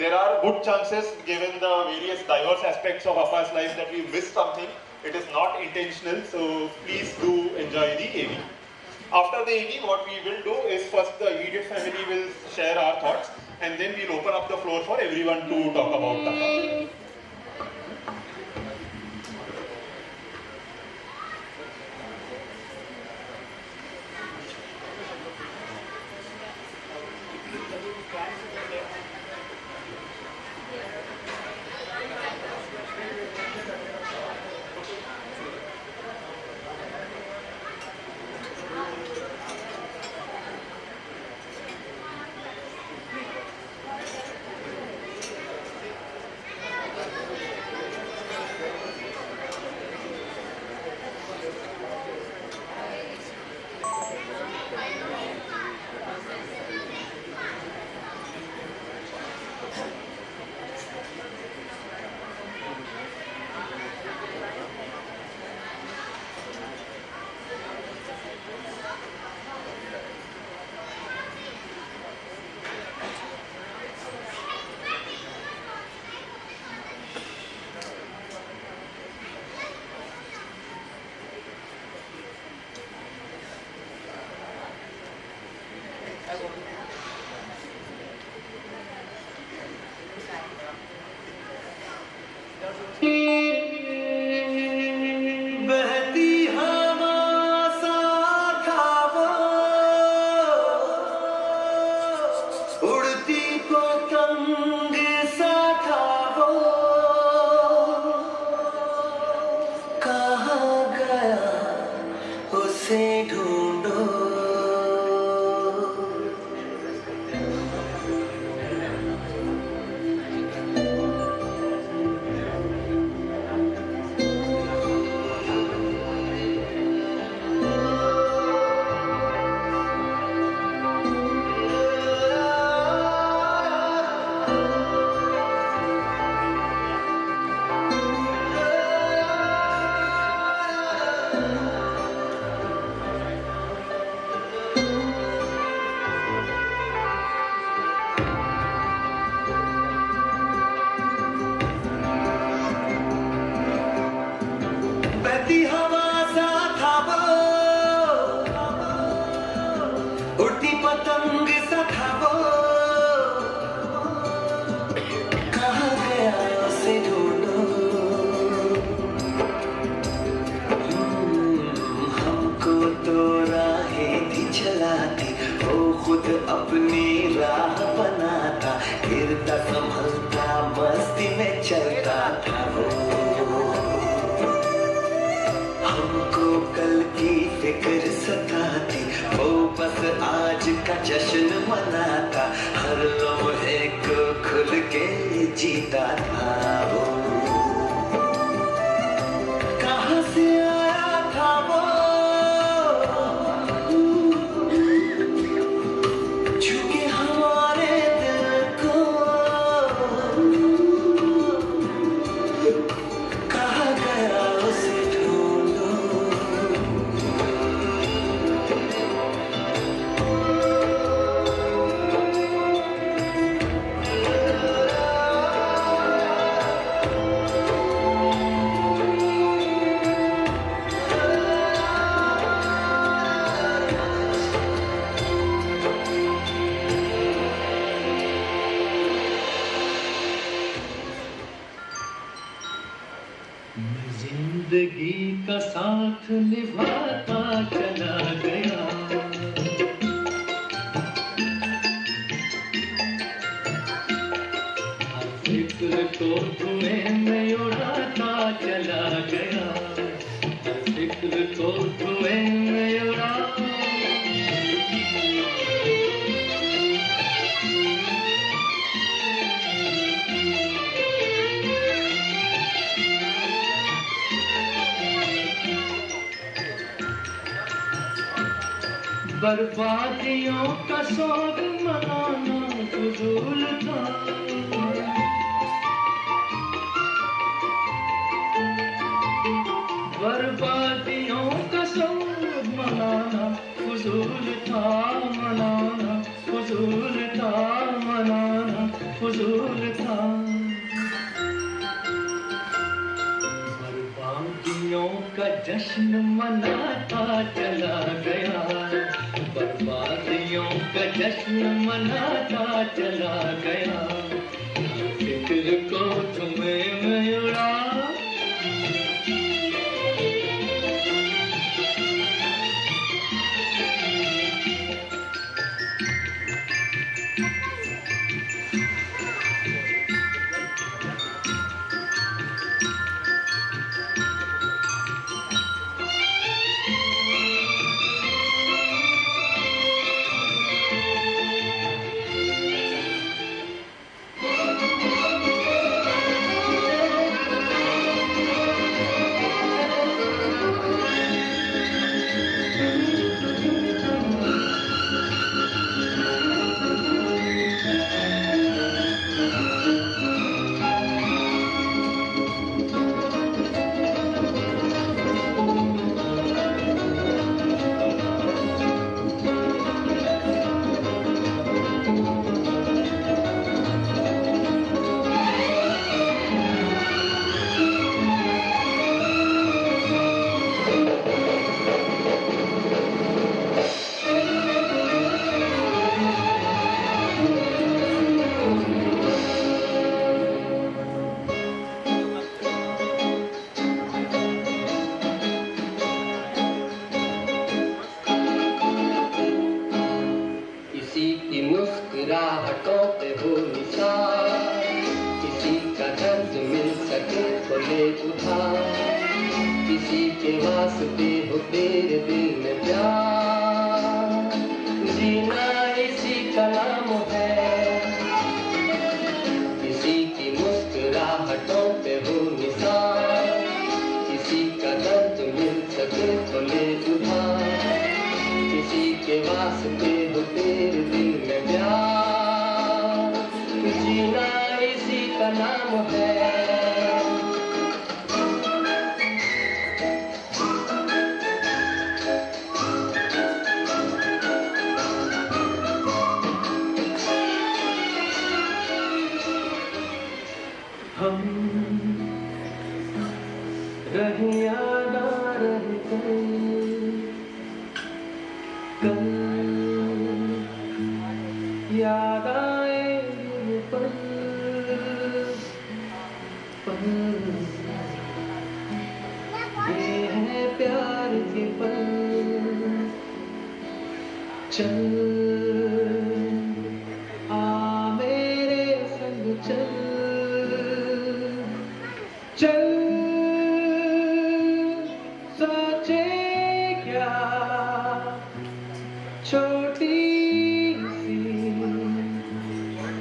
There are good chances, given the various diverse aspects of Appa's life, that we missed something. It is not intentional, so please do enjoy the AV. After the AV, what we will do is first the immediate family will share our thoughts, and then we'll open up the floor for everyone to talk about Appa. कहा से ढूंढो बहती हवा सा था वो उड़ती पतंग सा था वो कहाँ गया उसे ढूंढो हमको तो राहें थी चलाती वो खुद अपनी राह बनाता गिरता संभलता मस्ती में चलता था वो हमको कल की फिक्र सताती वो बस आज का जश्न मनाता हर लम्हे को खुल के जीता था वो कहाँ से आया था वो छूके हमारे दिल को कहाँ गया उसे जिंदगी का साथ निभाता चला गया हर फिक्र को धुएं में उड़ाता चला गया हर फिक्र को धुएं में उड़ा बर्बादियों का शौक मनाना फजूल था बर्बादियों का शौक मनाना फजूल था मनाना फजूल था मनाना फजूल था बर्बादियों का जश्न मनाता चला गया बर्बादियों का जश्न मनाता चला गया फिक्र को तुम्हें में उड़ा के वास्ते हो तेरे दिल में प्यार, जीना इसी का नाम है। किसी की मुस्कुराहटों पे हो निशान, किसी का दर्द मिल सके तो ले उधार, किसी के वास्ते हो तेरे दिल में प्यार, जीना इसी का नाम है। हम रहे या ना रहे कल याद आएंगे पल पल, ये है प्यार के पल। चल आ मेरे संग चल, चल सोचे क्या छोटी सी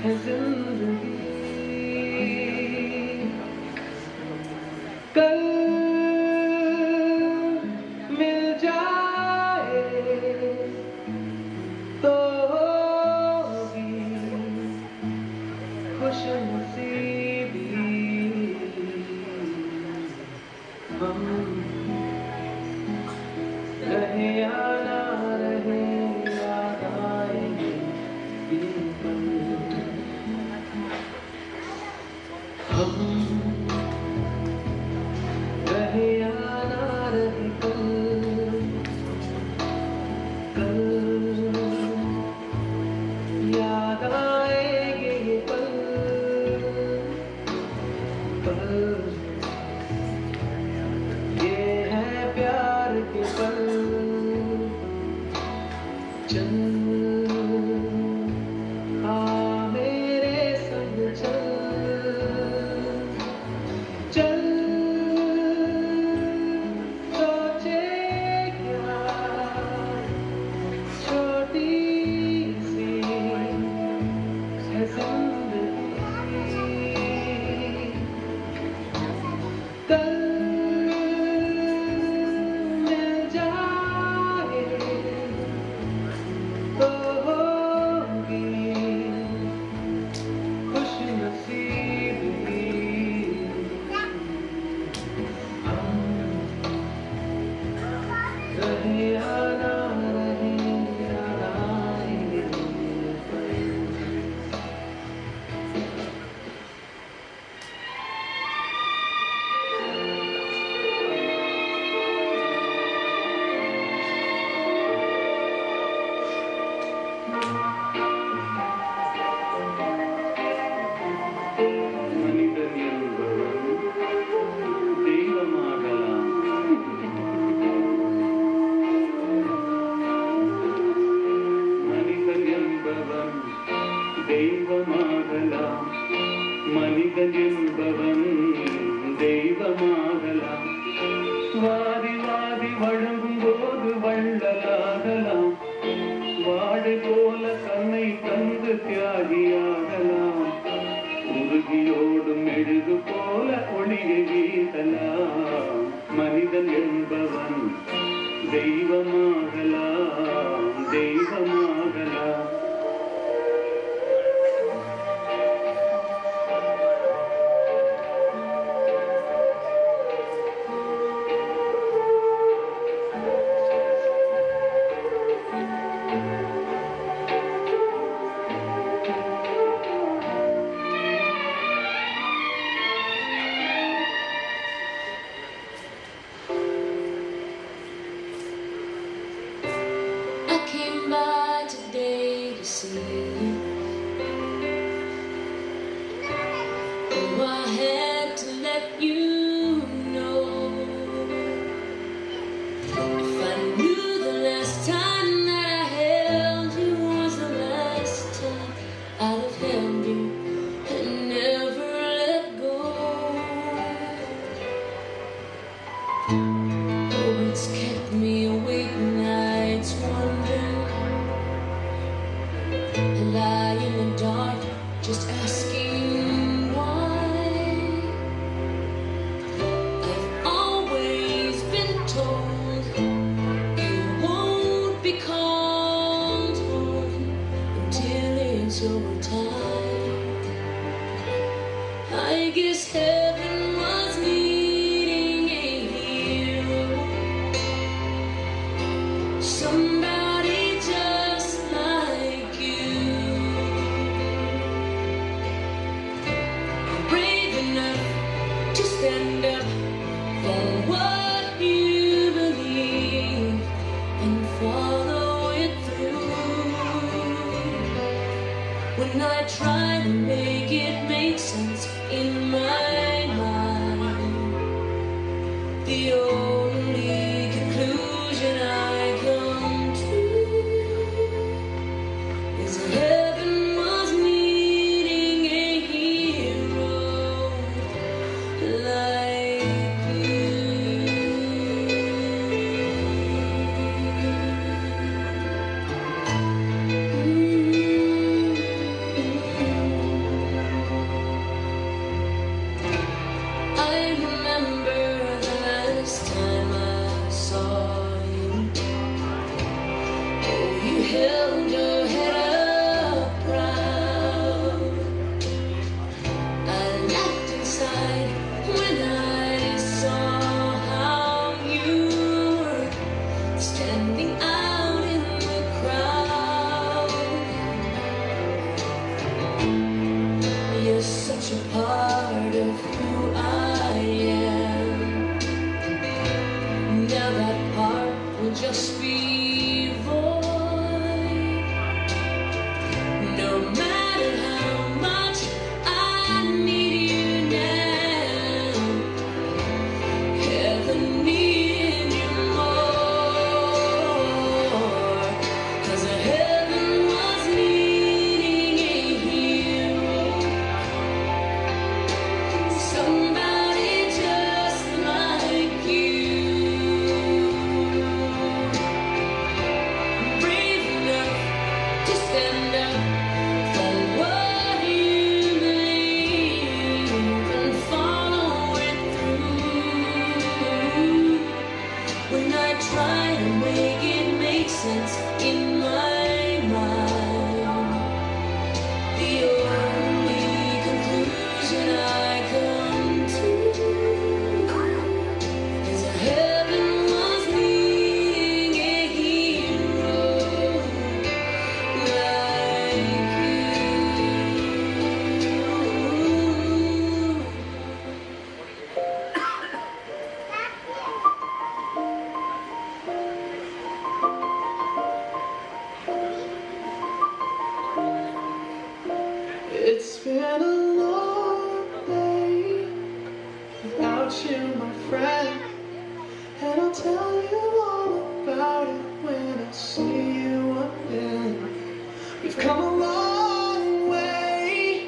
है जिंदगी, कल मिल जाए तो होगी खुश नसीबी। हम रहे या ना रहे याद आएंगे ये पल। हम रहे या ना रहे कल कल, याद आएंगे ये पल पल, ये है प्यार के पल। चल आ मेरे संग चल, चल सोचे क्या छोटी सी है जिंदगी, कल मिल जाए तो होगी खुश नसीबी। हम रहे या ना रहे याद आएंगे ये पल। மனிதன் என்பவன் தெய்வமாகலாம், வாரி வாரி வழங்கும் போது வள்ளலாகலாம், வாழை போல தன்னை தந்து தியாகியாகலாம், உருகியோடும் மெழுகு போல ஒளியை வீசலாம். மனிதன் என்பவன் தெய்வமாகலாம் தெய்வமாகலாம். I came by today to see you. Oh, I had to let you know. If I knew the last time that I held you was the last time, I'd have held you and never let go. Oh, try to make it make sense in my mind, the only conclusion I come to is that heaven was needing a hero like you. I remember the last time I saw you. Oh, you held your head up proud. I laughed inside when I saw how you were standing out in the crowd. You're such a part of who I am. Now that part will just be void. No matter how much I need you now, heaven needed you more. 'Cause heaven was needing a hero, somebody just like you, brave enough to stand up for what you believe and follow it through. When I try to make it make sense in my mind, the only conclusion I come to is that heaven was needing a hero like you. It's been a long day without you, my friend, and I'll tell you all about it when I see you again. We've come a long way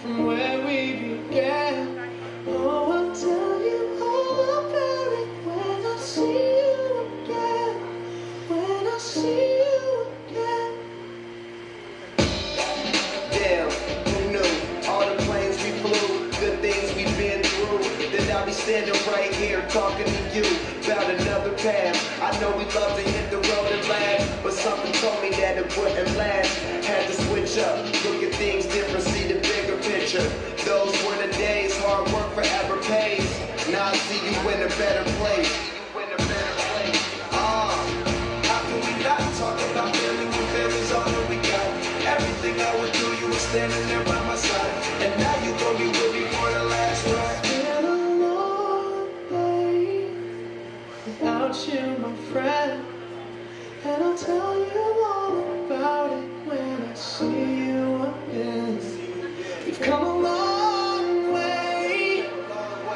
from where we began. Oh, I'll tell you all about it when I see you again. When I see you again. Damn, who knew? All the planes we flew, good things we've been through. Then I'll be standing right here talking to you about another path. I know we love to hit the road and laugh, but something told me that it wouldn't last. Had to switch up, look at things different, see the bigger picture. Those were the days, hard work forever pays. Now I see you in a better place. How can we not talk about family when family's all that we got? Everything I would do, you were standing there by my side. And now you gon' be with me for the last ride. Been a long day without you, my friend, and I'll tell you all about it when I see you again. We've come a long way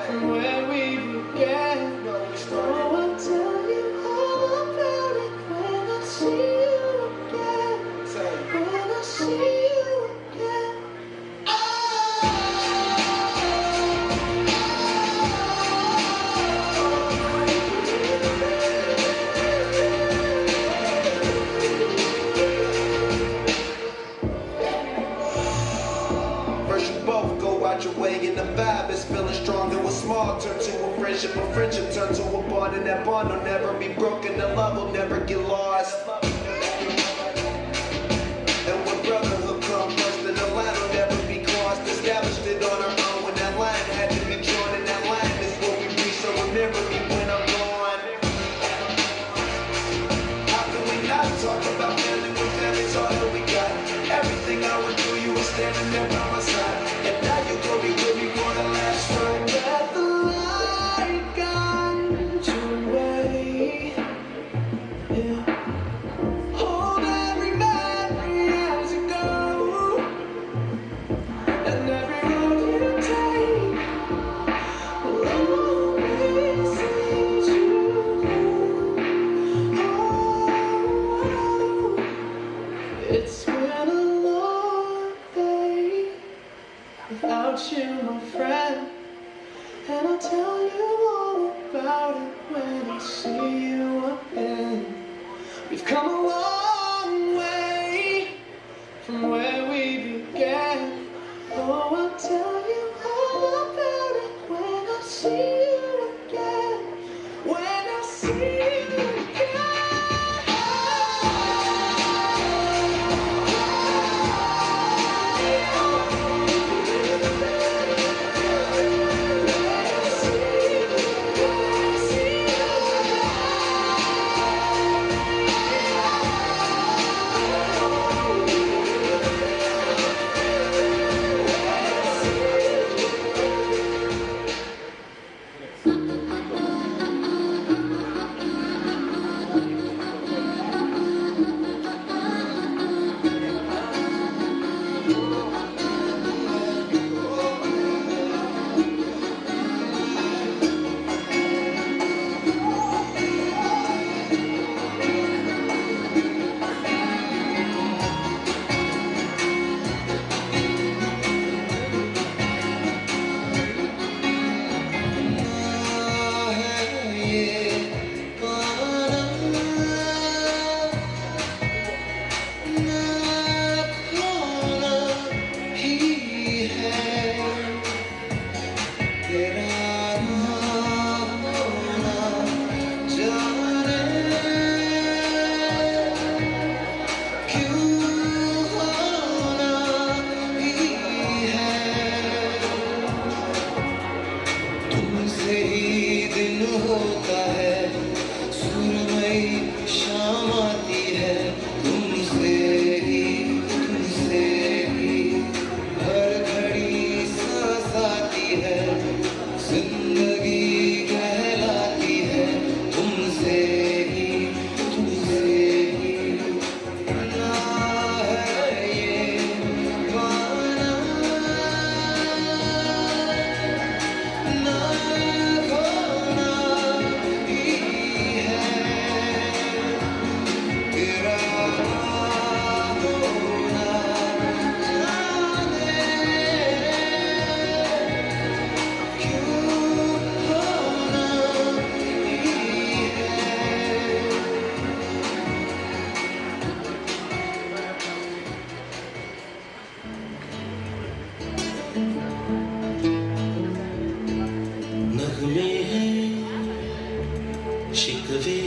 from where we began. Oh, I'll tell you all about it when I see you again. When I see you again. First you both go out your way and the vibe is feeling strong. It was small, turn to a friendship turn to a bond, and that bond will never be broken. The love will never get lost. And when brotherhood comes first, then the line will never be crossed. Established it on our own when that line had to be drawn, and that line is what we reach. So remember me when I'm gone. How can we not talk about family when family's all that we got? Everything I would do, you were standing there by my side. And now you gon' be with me for the last ride. Let the light guide you away. Yeah.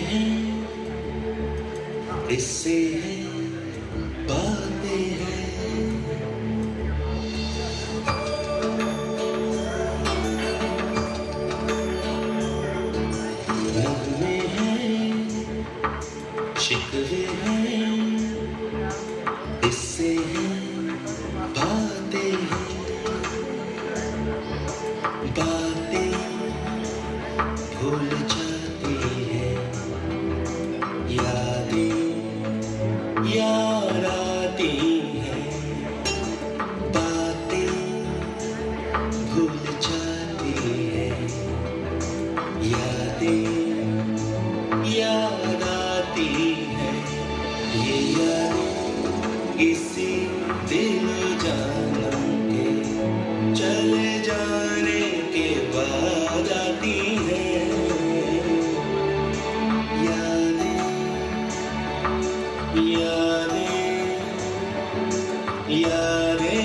हैं, इससे हैं, बातें हैं। नगमे हैं, शिकवे हैं, इससे हैं, बातें हैं। बातें भूल जाती हैं, यादें याद आती हैं। बातें भूल जाती हैं, यादें याद आती हैं। ये यादें किसी दिल जाना के चले जाने के बाद आती हैं। यादें यादें यादें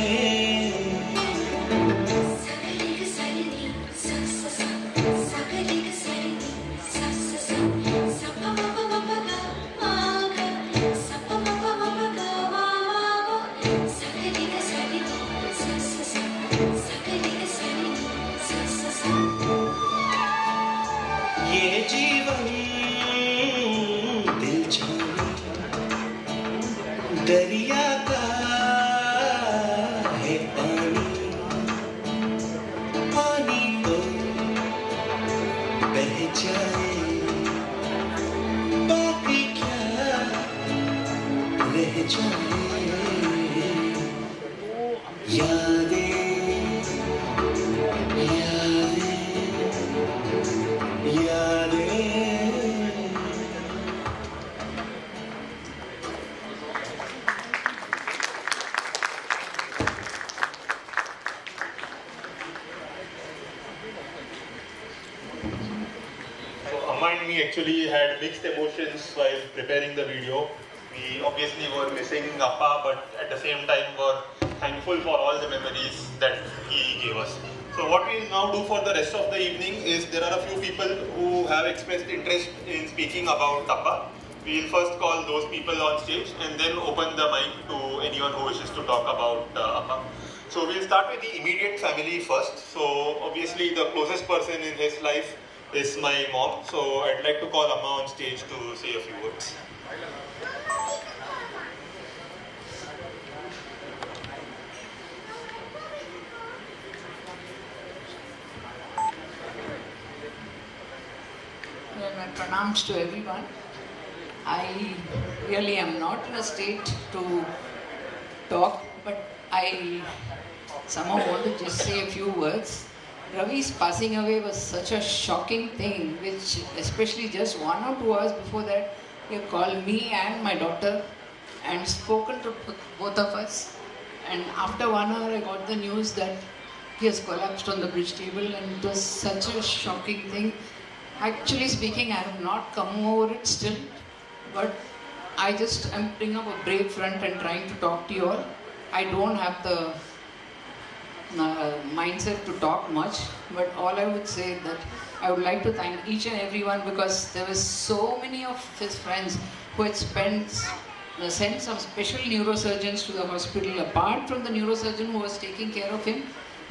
ये जीवन दिल छाने दरिया का है पानी। पानी तो बह जाए, बाकी क्या रह जाए। यादें यादें यादें। So Amma and me actually had mixed emotions while preparing the video. We obviously were missing Appa, but at the same time were thankful for all the memories that he gave us. So what we'll now do for the rest of the evening is there are a few people who have expressed interest in speaking about Appa. We'll first call those people on stage and then open the mic to anyone who wishes to talk about Appa. So we'll start with the immediate family first. So obviously the closest person in his life is my mom. So I'd like to call Amma on stage to say a few words. Well, my pranams to everyone. I really am not in a state to talk, but I somehow want to just say a few words. Ravi's passing away was such a shocking thing, which especially just 1 or 2 hours before that, he called me and my daughter and spoken to both of us. And after 1 hour, I got the news that he has collapsed on the bridge table, and it was such a shocking thing. Actually speaking, I have not come over it still, but I just am putting up a brave front and trying to talk to you all. I don't have the mindset to talk much, but all I would say that I would like to thank each and everyone, because there were so many of his friends who had sent some special neurosurgeons to the hospital. Apart from the neurosurgeon who was taking care of him,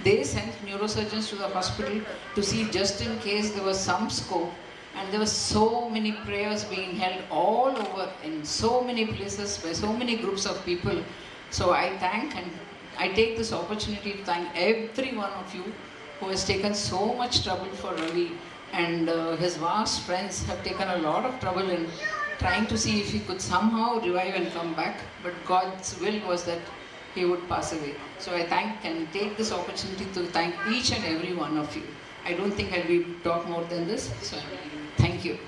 they sent neurosurgeons to the hospital to see just in case there was some scope. And there were so many prayers being held all over in so many places by so many groups of people. So I thank and I take this opportunity to thank every one of you who has taken so much trouble for Ravi, and his vast friends have taken a lot of trouble in trying to see if he could somehow revive and come back, but God's will was that he would pass away. So I thank and take this opportunity to thank each and every one of you. I don't think I'll be able to talk more than this, so thank you.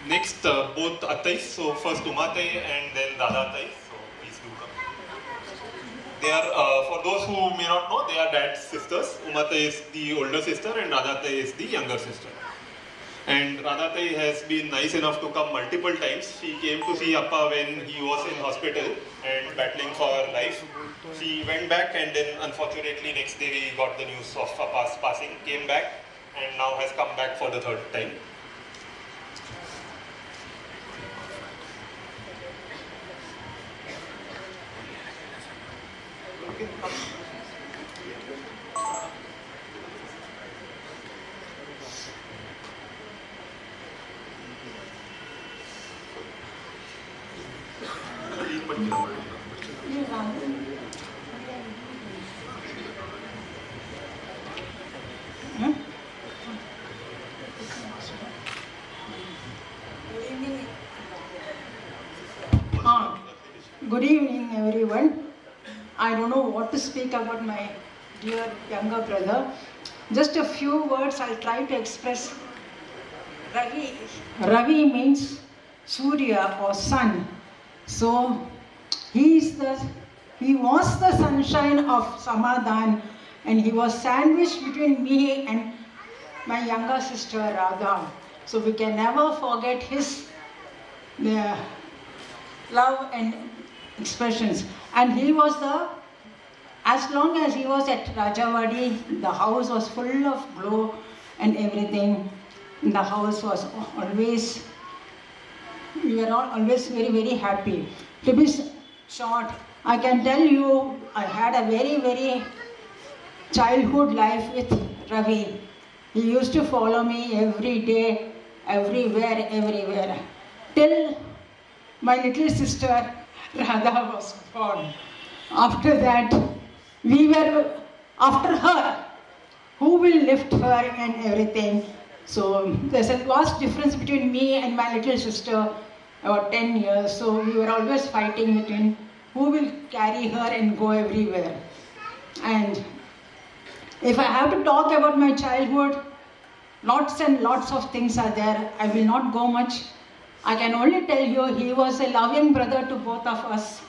Next, both Attais, so first Umatai and then Dada Attai, so please do come. They are, for those who may not know, they are dad's sisters. Umatai is the older sister and Dada Attai is the younger sister. And Radhatai has been nice enough to come multiple times. She came to see Appa when he was in hospital and battling for life. She went back, and then unfortunately next day we got the news of Appa's passing, came back and now has come back for the third time. Good evening, everyone. I don't know what to speak about my dear younger brother. Just a few words I'll try to express. Ravi. Ravi means Surya or sun. So he was the sunshine of Samadhan, and he was sandwiched between me and my younger sister Radha. So we can never forget his love and expressions. And he was as long as he was at Rajawadi, the house was full of glow and everything. The house was always, we were all always very, very happy. To be short, I can tell you, I had a very, very childhood life with Ravi. He used to follow me every day, everywhere, till my little sister Radha was born. After that, we were after her. Who will lift her and everything? So there's a vast difference between me and my little sister, about 10 years. So we were always fighting between who will carry her and go everywhere. And if I have to talk about my childhood, lots and lots of things are there. I will not go much. I can only tell you he was a loving brother to both of us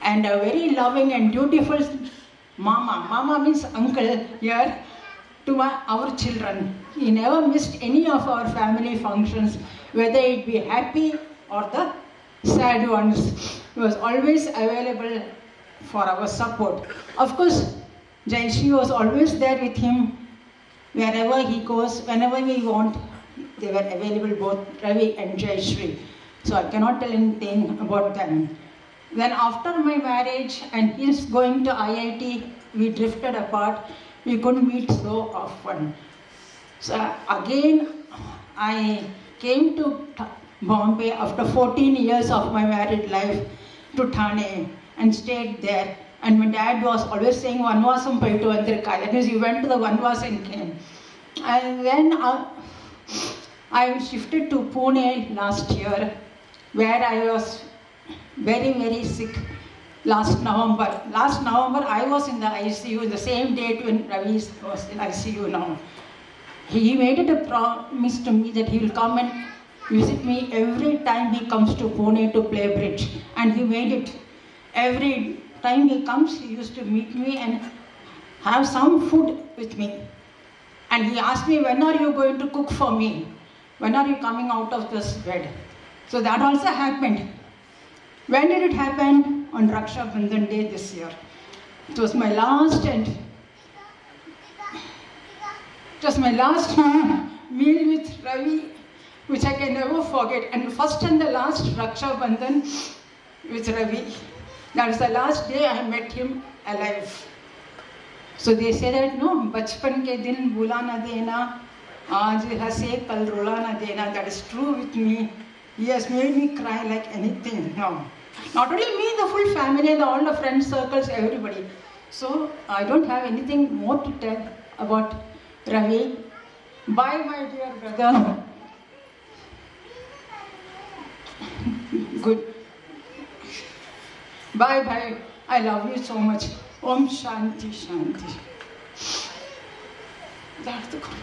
and a very loving and dutiful mama. Mama means uncle here to our children. He never missed any of our family functions, whether it be happy or the sad ones. He was always available for our support. Of course, Jayashree was always there with him wherever he goes, whenever we want. They were available, both Ravi and Jayashree. So I cannot tell anything about them. Then after my marriage and his going to IIT, we drifted apart. We couldn't meet so often. So again, I came to Bombay after 14 years of my married life to Thane and stayed there. And my dad was always saying, Vanvasam paitu vandirka. That means he went to the Vanvas and came. And then I shifted to Pune last year, where I was very, very sick last November. Last November, I was in the ICU, the same date when Ravi was in ICU now. He made it a promise to me that he will come and visit me every time he comes to Pune to play bridge. And he made it. Every time he comes, he used to meet me and have some food with me. And he asked me, when are you going to cook for me? When are you coming out of this bed? So that also happened. When did it happen? On Raksha Bandhan Day this year. It was my last meal with Ravi, which I can never forget. And first and the last Raksha Bandhan with Ravi. That was the last day I met him alive. So they say that, no, bachpan ke din bhula na dena, aaj hase kal rula na dena. That is true with me. He has made me cry like anything. No. Not only me, the full family and all the friend circles, everybody. So I don't have anything more to tell about Ravi. Bye, my dear brother. Good. Bye, bye. I love you so much. Om Shanti Shanti. That's the call.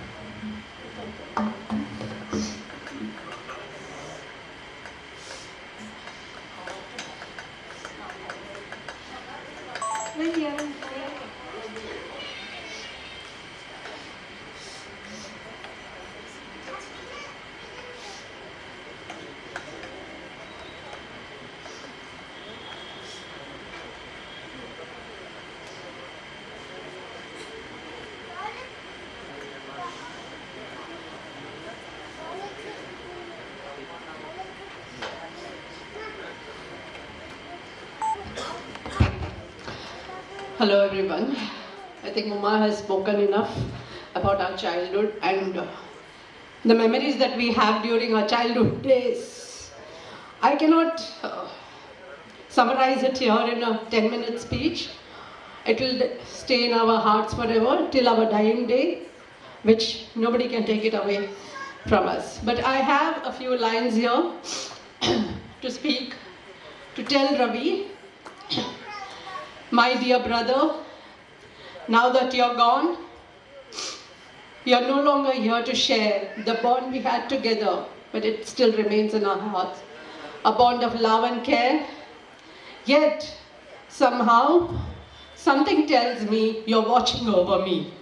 Hello everyone. I think Uma has spoken enough about our childhood and the memories that we have during our childhood days. I cannot summarize it here in a 10-minute speech. It will stay in our hearts forever till our dying day, which nobody can take it away from us. But I have a few lines here to speak, to tell Ravi, my dear brother, now that you're gone, you're no longer here to share the bond we had together, but it still remains in our hearts. A bond of love and care. Yet, somehow, something tells me you're watching over me.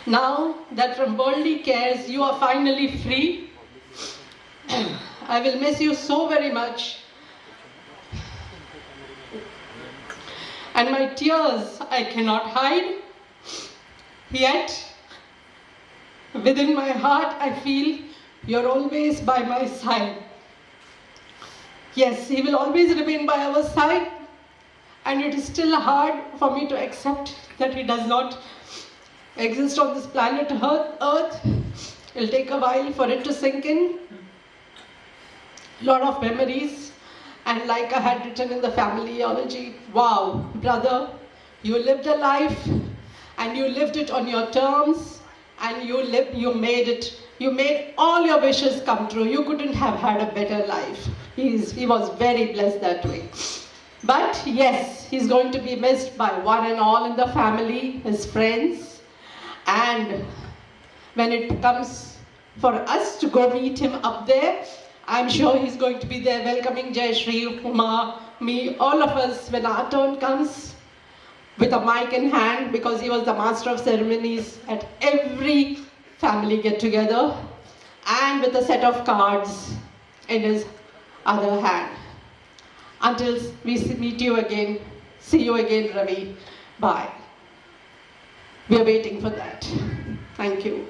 Now that from worldly cares you are finally free, I will miss you so very much. And my tears I cannot hide. Yet, within my heart I feel you're always by my side. Yes, he will always remain by our side, and it is still hard for me to accept that he does not exist on this planet Earth. It'll take a while for it to sink in. Lot of memories, and like I had written in the familyology, wow, brother, you lived a life, and you lived it on your terms, and you made it. You made all your wishes come true. You couldn't have had a better life. He was very blessed that way. But yes, he's going to be missed by one and all in the family, his friends. And when it comes for us to go meet him up there, I'm sure he's going to be there welcoming Jai Shri, Uma, me, all of us when our turn comes, with a mic in hand, because he was the master of ceremonies at every family get-together, and with a set of cards in his other hand. Until we meet you again, see you again, Ravi. Bye. We are waiting for that. Thank you.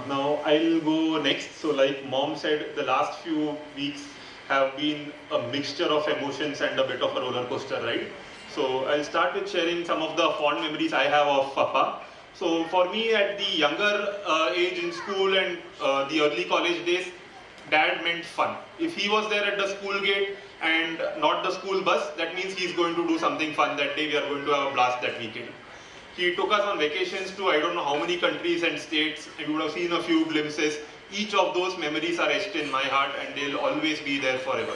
Now I'll go next. So like Mom said, the last few weeks have been a mixture of emotions and a bit of a roller coaster ride. So I'll start with sharing some of the fond memories I have of Papa. So for me at the younger age in school and the early college days, Dad meant fun. If he was there at the school gate and not the school bus, that means he's going to do something fun that day. We are going to have a blast that weekend. He took us on vacations to I don't know how many countries and states, and you would have seen a few glimpses. Each of those memories are etched in my heart, and they'll always be there forever.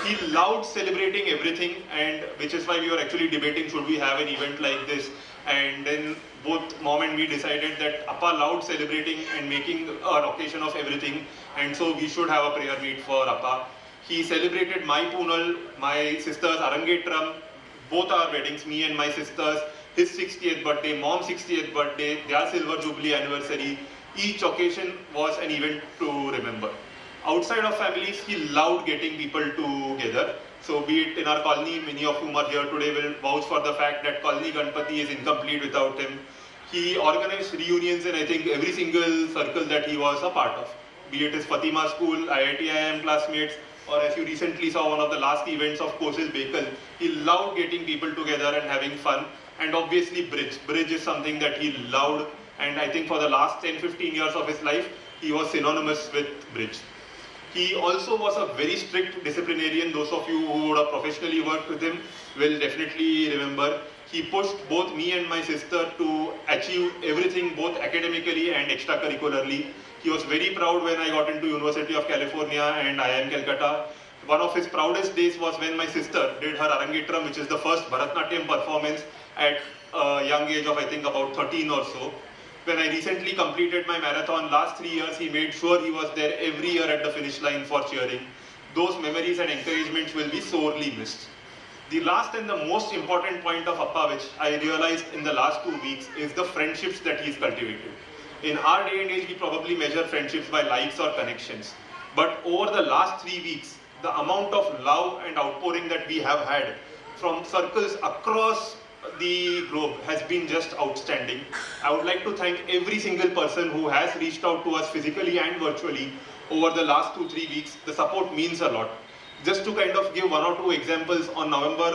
He loved celebrating everything, and which is why we were actually debating, should we have an event like this? And then both Mom and me decided that Appa loved celebrating and making an occasion of everything, and so we should have a prayer meet for Appa. He celebrated my Poonal, my sister's Arangetram, both our weddings, me and my sisters, his 60th birthday, Mom's 60th birthday, their silver jubilee anniversary. Each occasion was an event to remember. Outside of families, he loved getting people together. So be it in our colony, many of whom are here today will vouch for the fact that colony Ganpati is incomplete without him. He organized reunions in I think every single circle that he was a part of. Be it his Fatima school, IIT-IIM classmates, or as you recently saw one of the last events of Kosil Bekal, he loved getting people together and having fun. And obviously Bridge. Bridge is something that he loved, and I think for the last 10-15 years of his life, he was synonymous with Bridge. He also was a very strict disciplinarian. Those of you who would have professionally worked with him will definitely remember. He pushed both me and my sister to achieve everything both academically and extracurricularly. He was very proud when I got into University of California and IIM Calcutta. One of his proudest days was when my sister did her Arangetram, which is the first Bharatnatyam performance at a young age of I think about 13 or so. When I recently completed my marathon last 3 years, he made sure he was there every year at the finish line for cheering. Those memories and encouragements will be sorely missed. The last and the most important point of Appa, which I realized in the last 2 weeks, is the friendships that he's cultivated. In our day and age, we probably measure friendships by likes or connections. But over the last 3 weeks, the amount of love and outpouring that we have had from circles across the globe has been just outstanding. I would like to thank every single person who has reached out to us physically and virtually over the last 2-3 weeks. The support means a lot. Just to kind of give 1 or 2 examples, on November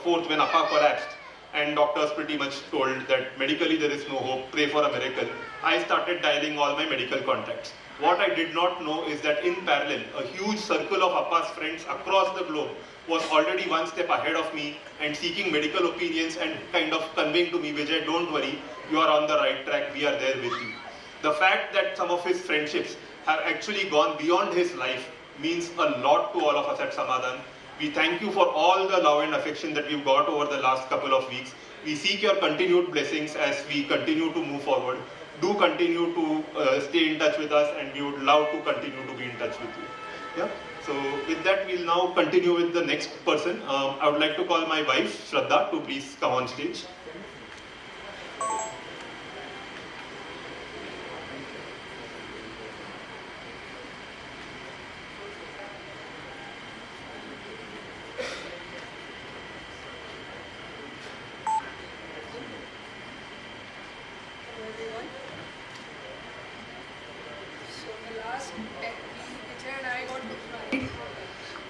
4th when Appa collapsed and doctors pretty much told that medically there is no hope, pray for a miracle, I started dialing all my medical contacts. What I did not know is that in parallel, a huge circle of Appa's friends across the globe was already 1 step ahead of me and seeking medical opinions and kind of conveying to me, Vijay, don't worry, you are on the right track, we are there with you. The fact that some of his friendships have actually gone beyond his life means a lot to all of us at Samadhan. We thank you for all the love and affection that we've got over the last couple of weeks. We seek your continued blessings as we continue to move forward. Do continue to stay in touch with us, and we would love to continue to be in touch with you. Yeah. So with that, we'll now continue with the next person. I would like to call my wife, Shraddha, to please come on stage.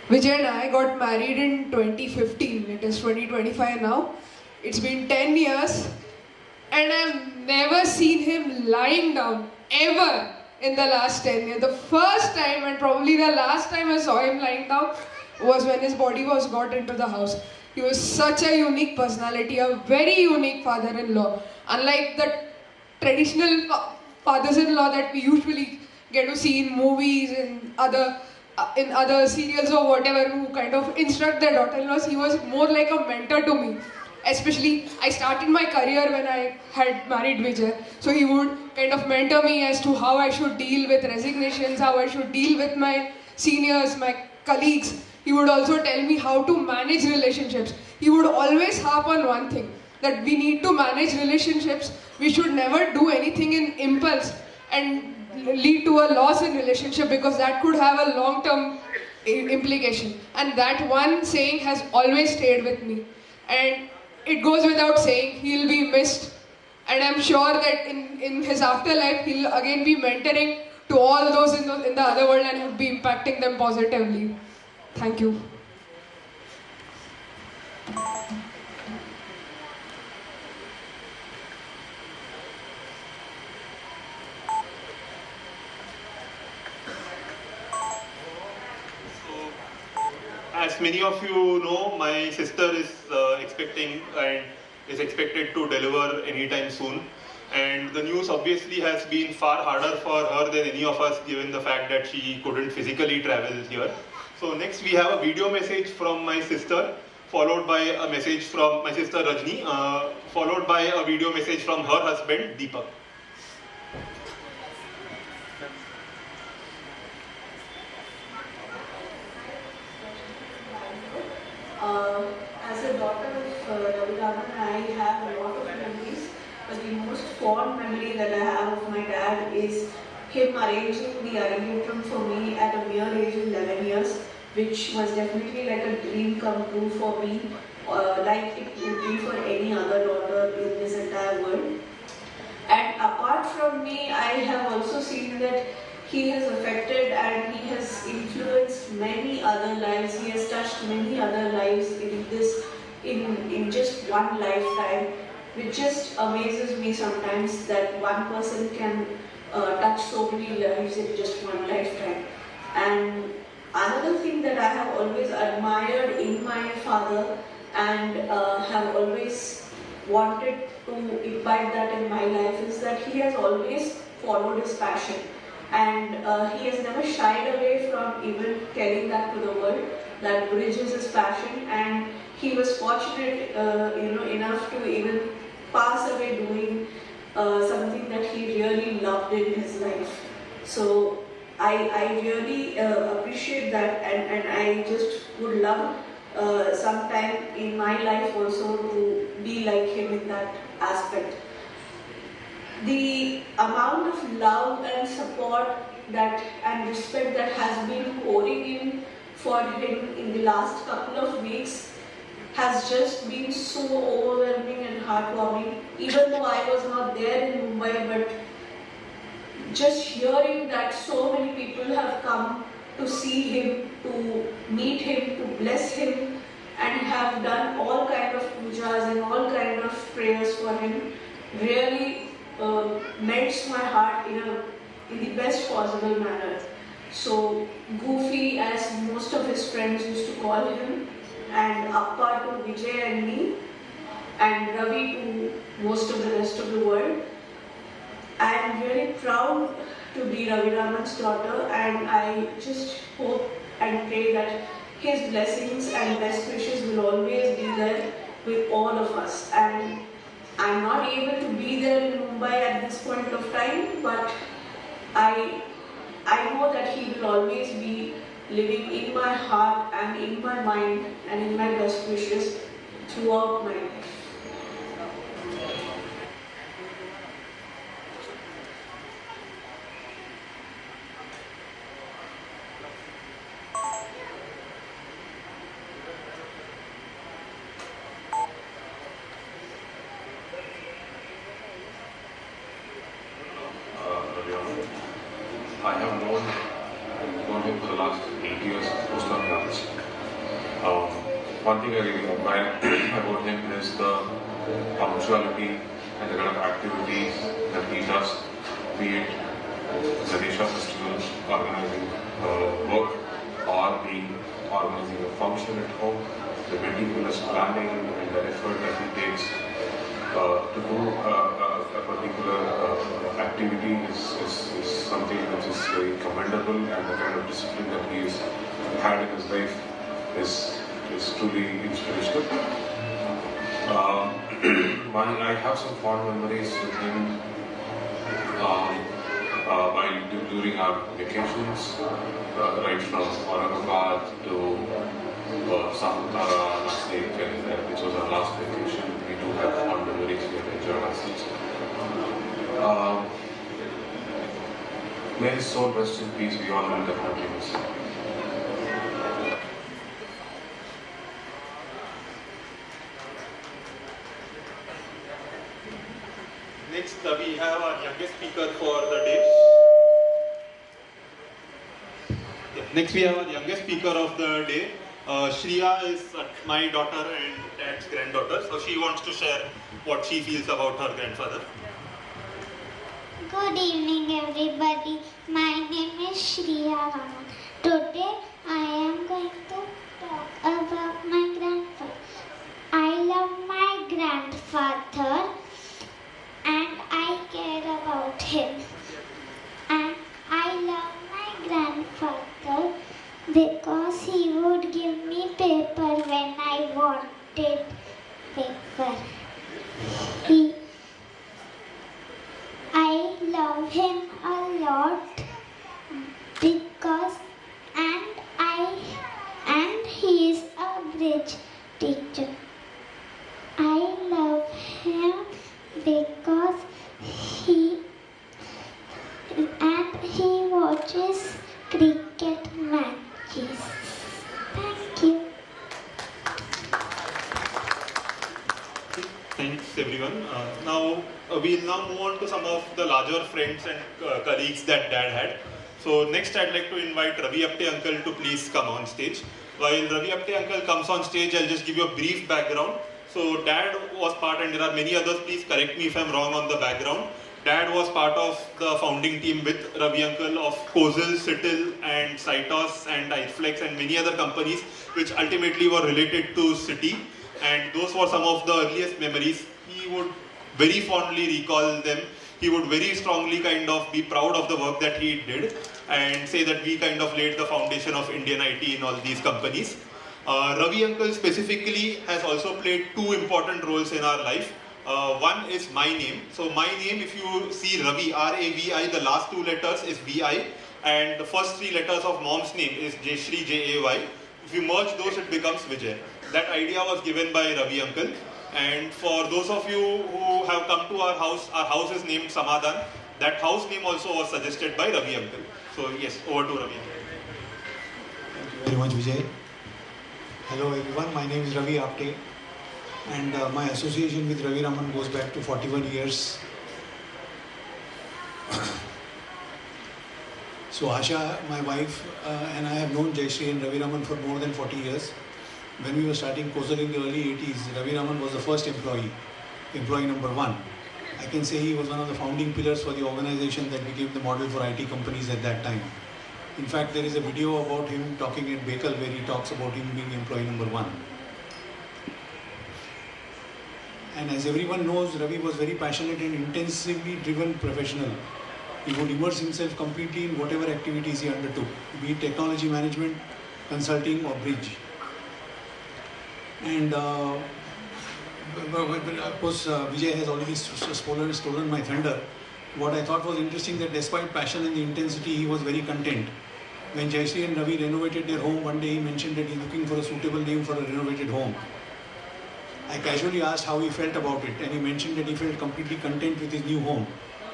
Vijay and I got married in 2015. It is 2025 now. It's been 10 years and I've never seen him lying down ever in the last 10 years. The first time and probably the last time I saw him lying down was when his body was got into the house. He was such a unique personality, a very unique father-in-law. Unlike the traditional fathers-in-law that we usually get to see in movies and other serials or whatever, who kind of instruct their daughter-in-laws, he was more like a mentor to me. Especially, I started my career when I had married Vijay. So he would kind of mentor me as to how I should deal with resignations, how I should deal with my seniors, my colleagues. He would also tell me how to manage relationships. He would always harp on one thing, that we need to manage relationships. We should never do anything in impulse and lead to a loss in relationship, because that could have a long-term implication. And that one saying has always stayed with me. And it goes without saying, he'll be missed. And I'm sure that in his afterlife, he'll again be mentoring to all those in the other world and would be impacting them positively. Thank you. As many of you know, my sister is expecting and is expected to deliver anytime soon. And the news obviously has been far harder for her than any of us, given the fact that she couldn't physically travel here. So next we have a video message from my sister, followed by a message from my sister Rajni, followed by a video message from her husband Deepak. As a daughter of Ravi, I have a lot of memories, but the most fond memory that I have of my dad is him arranging the Arangetram for me at a mere age of 11 years, which was definitely like a dream come true for me, like it would be for any other daughter in this entire world. And apart from me, I have also seen that he has affected and he has influenced many other lives. He has touched many other lives in just one lifetime, which just amazes me sometimes that one person can touch so many lives in just one lifetime. And another thing that I have always admired in my father and have always wanted to imbibe that in my life is that he has always followed his passion. And he has never shied away from even telling that to the world, that bridge is his passion, and he was fortunate enough to even pass away doing something that he really loved in his life. So I really appreciate that, and I just would love sometime in my life also to be like him in that aspect. The amount of love and support and respect that has been pouring in for him in the last couple of weeks has just been so overwhelming and heartwarming. Even though I was not there in Mumbai, but just hearing that so many people have come to see him, to meet him, to bless him, and have done all kind of pujas and all kind of prayers for him really melts my heart in the best possible manner. So Goofy, as most of his friends used to call him, and Appa to Vijay and me, and Ravi to most of the rest of the world. I am really proud to be Ravi Raman's daughter, and I just hope and pray that his blessings and best wishes will always be there with all of us. And I'm not able to be there in Mumbai at this point of time, but I know that he will always be living in my heart and in my mind and in my best wishes throughout my life. I have known him for the last 8 years, most of the one thing I really admire about him is the punctuality and the kind of activities that he does, be it Ganesha festival, organizing work, or organizing a function at home, the meticulous planning and the effort that he takes to do a particular activity is something which is very commendable, and the kind of discipline that he has had in his life is truly inspirational. I have some fond memories with him during our vacations, right from Aurangabad to Samatara last week, which was our last vacation. We do have fond memories. We have enjoyed ourselves. May his soul rest in peace. We all will definitely miss him. Next, we have our youngest speaker for the day. Next, we have our youngest speaker of the day. Shreya is my daughter and dad's granddaughter, so she wants to share what she feels about her grandfather. Good evening, everybody. My name is Shreya Raman. Today, I am going to talk about my grandfather. I love my grandfather and I care about him. And I love my grandfather because he would give me paper when I wanted paper. I love him a lot because and he is a bridge teacher. I love him because he watches cricket matches. Thank you. Thanks everyone. Now we'll move on to some of the larger friends and colleagues that Dad had. So next I'd like to invite Ravi Apte uncle to please come on stage. While Ravi Apte uncle comes on stage, I'll just give you a brief background. So Dad was part, and there are many others, please correct me if I'm wrong on the background. Dad was part of the founding team with Ravi uncle of Kozil, Cittil and Cytos and iFlex and many other companies which ultimately were related to City. And those were some of the earliest memories. He would very fondly recall them. He would very strongly kind of be proud of the work that he did and say that we kind of laid the foundation of Indian IT in all these companies. Ravi uncle specifically has also played two important roles in our life. One is my name. So my name, if you see Ravi, R-A-V-I, the last two letters is V-I, and the first three letters of mom's name is Jayashree, J-A-Y. If you merge those, it becomes Vijay. That idea was given by Ravi uncle. And for those of you who have come to our house is named Samadhan. That house name also was suggested by Ravi uncle. So yes, over to Ravi. Thank you very much, Vijay. Hello everyone, my name is Ravi Apte, and my association with Ravi Raman goes back to 41 years. So Asha, my wife, and I have known Jayashree and Ravi Raman for more than 40 years. When we were starting Kosal in the early 80s, Ravi Raman was the first employee number one. I can say he was one of the founding pillars for the organization that became the model for IT companies at that time. In fact, there is a video about him talking in Bekal where he talks about him being employee number one. And as everyone knows, Ravi was very passionate and intensively driven professional. He would immerse himself completely in whatever activities he undertook, be it technology management, consulting or bridge. And of course, Vijay has already stolen my thunder. What I thought was interesting that despite passion and the intensity, he was very content. When Jayashree and Ravi renovated their home, one day he mentioned that he's looking for a suitable name for a renovated home. I casually asked how he felt about it, and he mentioned that he felt completely content with his new home.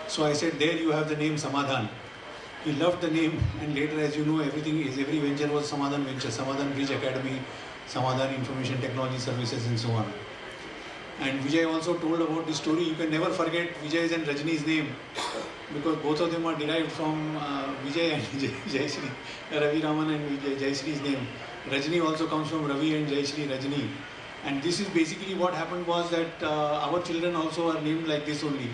So I said, there you have the name Samadhan. He loved the name, and later, as you know, every venture was Samadhan Venture, Samadhan Bridge Academy, Samadhan Information Technology Services, and so on. And Vijay also told about this story. You can never forget Vijay's and Rajni's name, because both of them are derived from Vijay and Jayashree, Ravi Raman and Jayashree's name. Rajni also comes from Ravi and Jayashree Rajni. And this is basically what happened was that our children also are named like this only.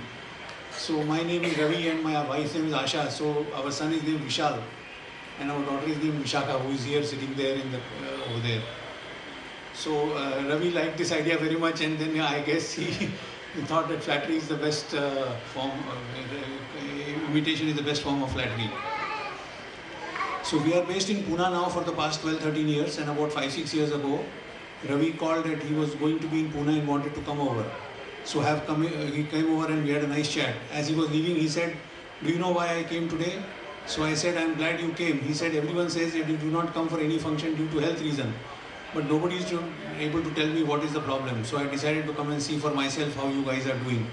So my name is Ravi and my wife's name is Asha. So our son is named Vishal and our daughter is named Vishaka, who is here sitting there in the over there. So Ravi liked this idea very much, and then I guess he thought that flattery is the best form, imitation is the best form of flattery. So we are based in Pune now for the past 12-13 years, and about 5-6 years ago, Ravi called that he was going to be in Pune and wanted to come over. So he came over and we had a nice chat. As he was leaving, he said, do you know why I came today? So I said, I'm glad you came. He said, everyone says that you do not come for any function due to health reason. But nobody is able to tell me what is the problem. So I decided to come and see for myself how you guys are doing.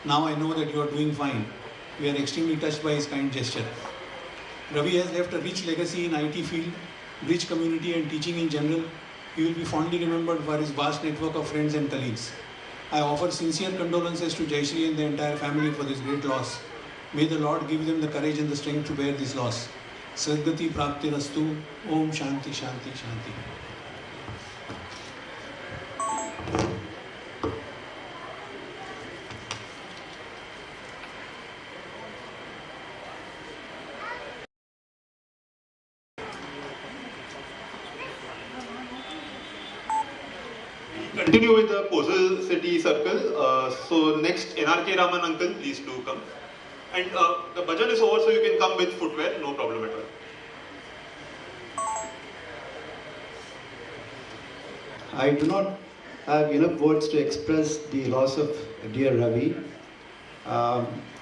Now I know that you are doing fine. We are extremely touched by his kind gesture. Ravi has left a rich legacy in IT field, bridge community and teaching in general. He will be fondly remembered for his vast network of friends and colleagues. I offer sincere condolences to Jayashree and the entire family for this great loss. May the Lord give them the courage and the strength to bear this loss. Sadgati Prapti Rastu. Om Shanti Shanti Shanti. Continue with the Kosal City Circle. So next, NRK Raman uncle, please do come. And the bhajan is over, so you can come with footwear, no problem at all. I do not have enough words to express the loss of dear Ravi.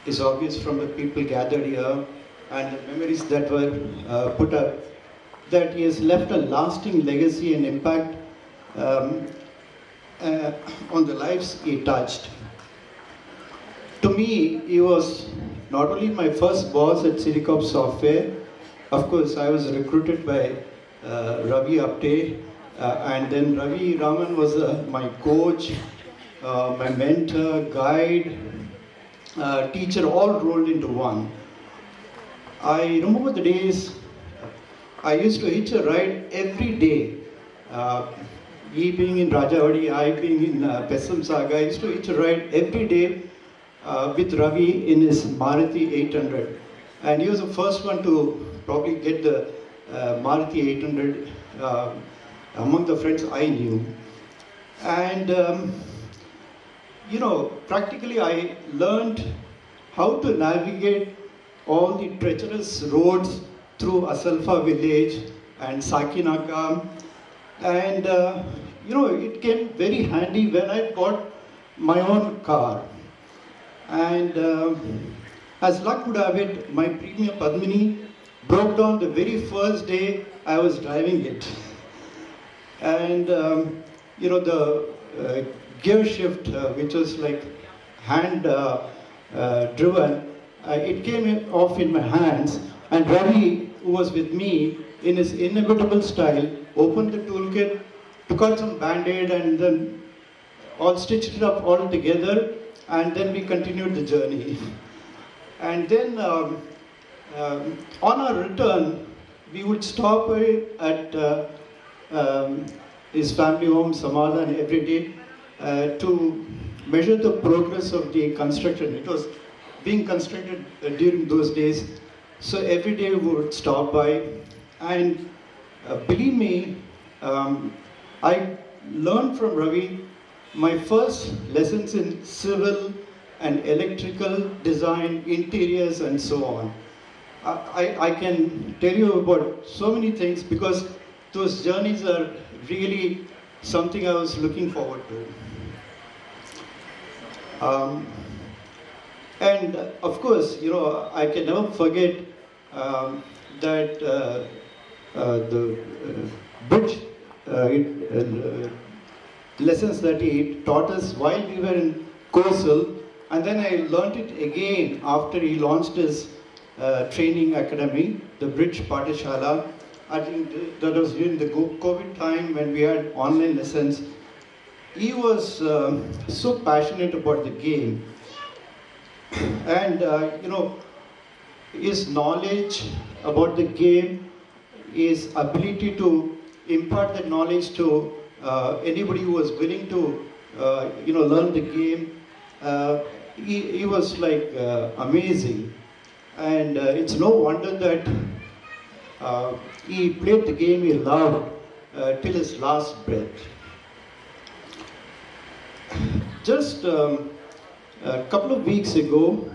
It's obvious from the people gathered here and the memories that were put up that he has left a lasting legacy and impact on the lives he touched. To me, he was not only my first boss at Citycorp Software. Of course, I was recruited by Ravi Apte, and then Ravi Raman was my coach, my mentor, guide, teacher, all rolled into one. I remember the days I used to hitch a ride every day. He being in Rajawadi, I being in Pesam Saga, I used to hitch a ride every day with Ravi in his Maruti 800. And he was the first one to probably get the Maruti 800 among the friends I knew. And, you know, practically I learned how to navigate all the treacherous roads through Asalfa village and Sakinaka. And, you know, it came very handy when I got my own car. And as luck would have it, my premium Padmini broke down the very first day I was driving it. And, you know, the gear shift, which was like hand driven, it came off in my hands. And Ravi, who was with me, in his inevitable style, opened the toolkit, took out some band-aid and then all stitched it up all together, and then we continued the journey. And then on our return, we would stop by at his family home, Samadhan, every day to measure the progress of the construction. It was being constructed during those days. So every day we would stop by, and believe me, I learned from Ravi my first lessons in civil and electrical design, interiors, and so on. I can tell you about so many things because those journeys are really something I was looking forward to. And of course, you know, I can never forget that the bridge lessons that he taught us while we were in Kosal, and then I learnt it again after he launched his training academy, the Bridge Patishala. I think that was during the COVID time when we had online lessons. He was so passionate about the game, and you know, his knowledge about the game, his ability to impart that knowledge to anybody who was willing to you know, learn the game. He was like amazing, and it's no wonder that he played the game he loved till his last breath. Just a couple of weeks ago,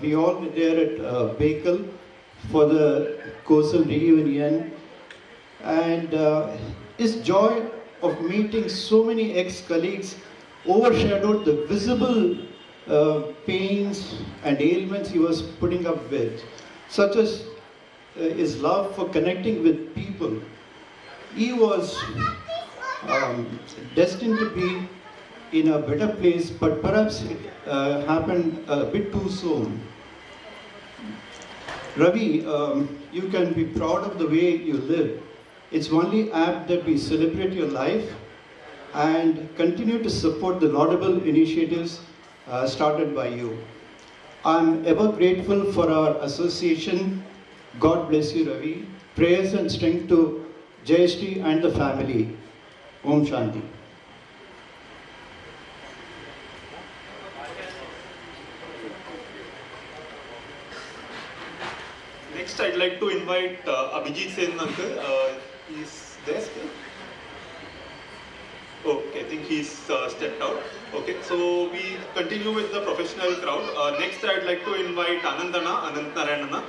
we all were there at Bakel for the Kosal reunion, and his joy of meeting so many ex-colleagues overshadowed the visible pains and ailments he was putting up with, such as his love for connecting with people. He was destined to be in a better place, but perhaps it happened a bit too soon. Ravi, you can be proud of the way you live. It's only apt that we celebrate your life and continue to support the laudable initiatives started by you. I'm ever grateful for our association. God bless you, Ravi. Prayers and strength to Jayashree and the family. Om Shanti. Next, I'd like to invite Abhijit Sen uncle. He's there still? Okay, I think he's stepped out. Okay, so we continue with the professional crowd. Next, I'd like to invite Anandana, Anantarayanana.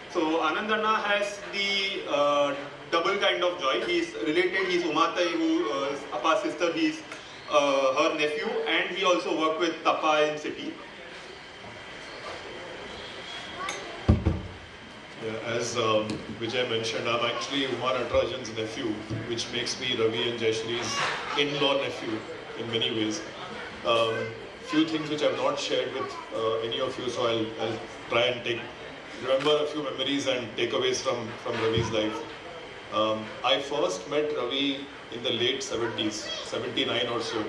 So Anandana has the double kind of joy. He's related, he's Umatai, who is Appa's sister, he's her nephew, and he also worked with Appa in city. Yeah, as Vijay mentioned, I'm actually Umar Natarajan's nephew, which makes me Ravi and Jayashree's in-law nephew in many ways. Few things which I've not shared with any of you, so I'll try and remember a few memories and takeaways from Ravi's life. I first met Ravi in the late 70s, 79 or so.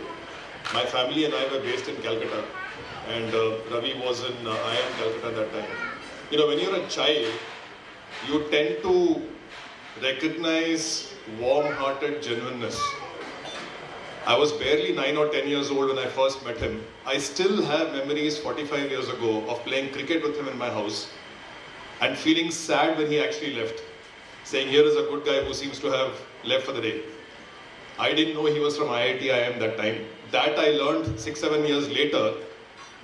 My family and I were based in Calcutta, and Ravi was in IIM Calcutta at that time. You know, when you're a child, you tend to recognize warm-hearted genuineness. I was barely 9 or 10 years old when I first met him. I still have memories 45 years ago of playing cricket with him in my house and feeling sad when he actually left, saying, here is a good guy who seems to have left for the day. I didn't know he was from IIT IIM that time. That I learned 6-7 years later,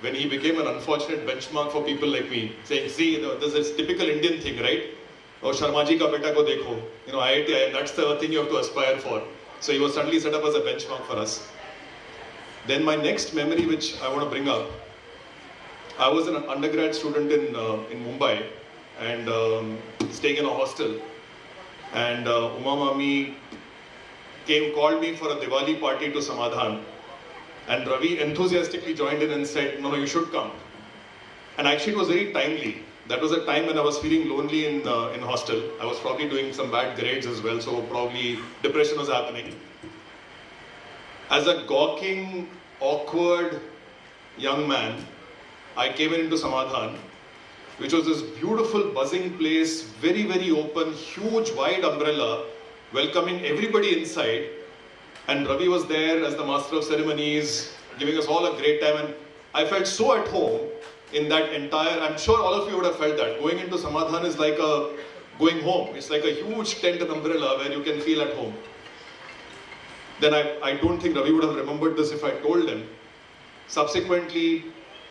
when he became an unfortunate benchmark for people like me, saying, see, there's this typical Indian thing, right? Oh, Sharma ji ka beta ko dekho. You know, IIT IIM, that's the thing you have to aspire for. So he was suddenly set up as a benchmark for us. Then my next memory, which I want to bring up, I was an undergrad student in Mumbai and staying in a hostel. And Uma Mami called me for a Diwali party to Samadhan. And Ravi enthusiastically joined in and said, no, you should come. And actually it was very timely. That was a time when I was feeling lonely in hostel. I was probably doing some bad grades as well, so probably depression was happening. As a gawking, awkward young man, I came into Samadhan, which was this beautiful, buzzing place, very, very open, huge, wide umbrella, welcoming everybody inside. And Ravi was there as the master of ceremonies, giving us all a great time. And I felt so at home in that entire, I'm sure all of you would have felt that. Going into Samadhan is like going home. It's like a huge tent and umbrella where you can feel at home. Then I don't think Ravi would have remembered this if I told him. Subsequently,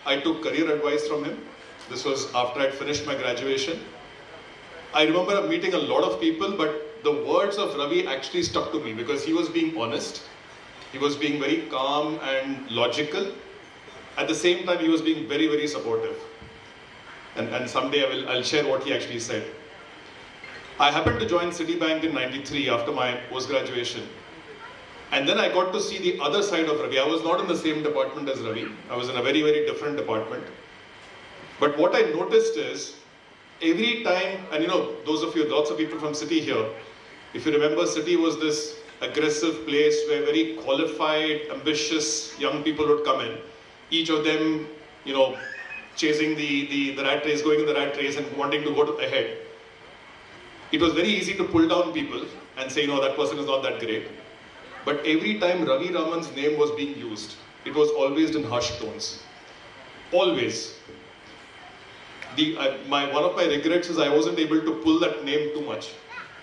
I took career advice from him. This was after I'd finished my graduation. I remember meeting a lot of people, but the words of Ravi actually stuck to me because he was being honest. He was being very calm and logical. At the same time, he was being very, very supportive. And someday I'll share what he actually said. I happened to join Citibank in '93 after my post-graduation. And then I got to see the other side of Ravi. I was not in the same department as Ravi. I was in a very, very different department. But what I noticed is, every time, and those of you, lots of people from City here, if you remember, City was this aggressive place where very qualified, ambitious young people would come in. Each of them, chasing the rat race, going in the rat race and wanting to go ahead. It was very easy to pull down people and say, that person is not that great. But every time Ravi Raman's name was being used, it was always in hushed tones. Always. One of my regrets is I wasn't able to pull that name too much.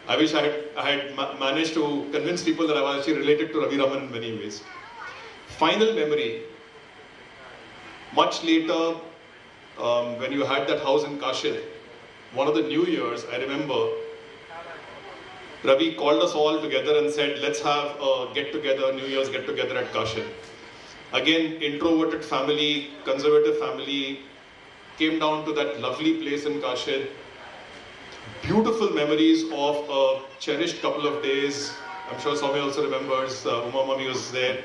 I wish I had managed to convince people that I was actually related to Ravi Raman in many ways. Final memory. Much later, when you had that house in Kashid, one of the New Years, I remember, Ravi called us all together and said, let's have a get-together, New Year's get-together at Kashid. Again, introverted family, conservative family, came down to that lovely place in Kashid. Beautiful memories of a cherished couple of days. I'm sure Swami also remembers, Uma Mami was there.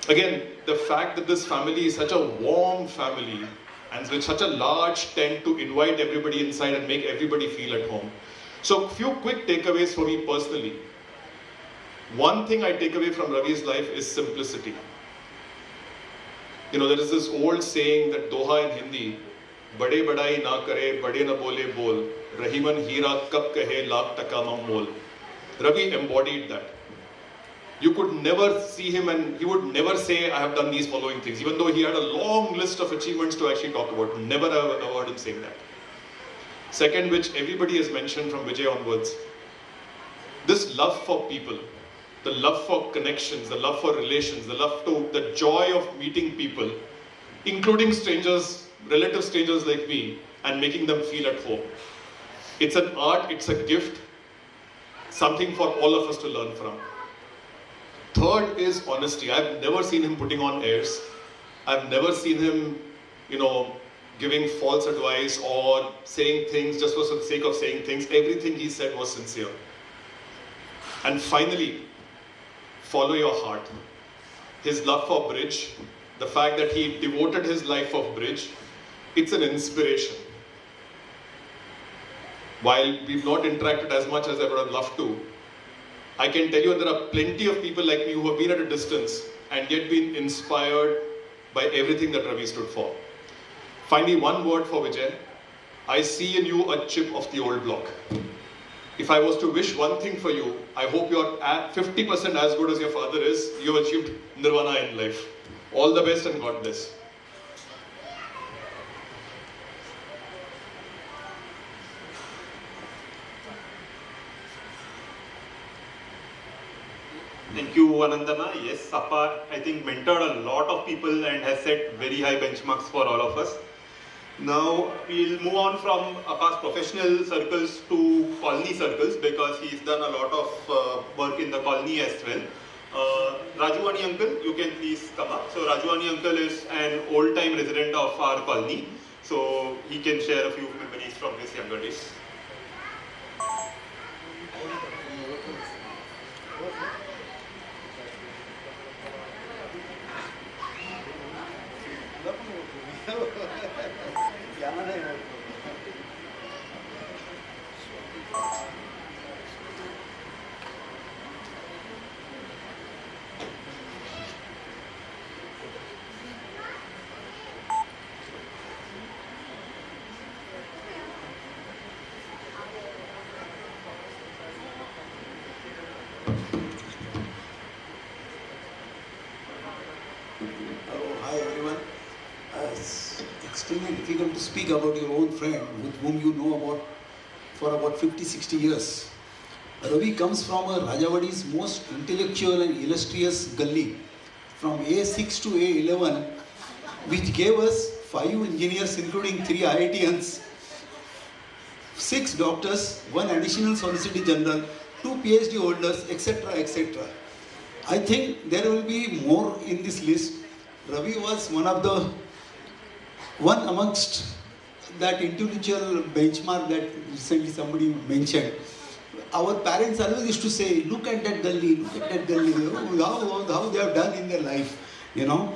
Again, the fact that this family is such a warm family and with such a large tent to invite everybody inside and make everybody feel at home. So, few quick takeaways for me personally. One thing I take away from Ravi's life is simplicity. There is this old saying that Doha in Hindi, Bade badai na kare, bade na bole bol, Rahiman hira kab kahe, lakh taka mam mol. Ravi embodied that. You could never see him and he would never say, I have done these following things, even though he had a long list of achievements to actually talk about. Never have heard him saying that. Second, which everybody has mentioned from Vijay onwards, this love for people, the love for connections, the love for relations, the joy of meeting people, including strangers, relative strangers like me, and making them feel at home. It's an art, it's a gift, something for all of us to learn from. Third is honesty. I've never seen him putting on airs. I've never seen him, giving false advice or saying things just for the sake of saying things. Everything he said was sincere. And finally, follow your heart. His love for bridge, the fact that he devoted his life of bridge, it's an inspiration. While we've not interacted as much as I would have loved to, I can tell you there are plenty of people like me who have been at a distance and yet been inspired by everything that Ravi stood for. Finally, one word for Vijay. I see in you a chip of the old block. If I was to wish one thing for you, I hope you're at 50% as good as your father is. You've achieved nirvana in life. All the best and God bless. Thank you, Anandana. Yes, Sapa, I think, mentored a lot of people and has set very high benchmarks for all of us. Now, we'll move on from Appa's professional circles to colony circles because he's done a lot of work in the colony as well. Rajuwani uncle, you can please come up. So, Rajuwani uncle is an old-time resident of our colony. So, he can share a few memories from his younger days. difficult to speak about your own friend with whom you know for about 50-60 years. Ravi comes from a Rajawadi's most intellectual and illustrious gully, from A6 to A11, which gave us 5 engineers including 3 IITians, 6 doctors, 1 additional Solicitor General, 2 PhD holders, etc., etc. I think there will be more in this list. Ravi was one amongst that intellectual benchmark that recently somebody mentioned. Our parents always used to say, look at that gully, how they have done in their life, you know.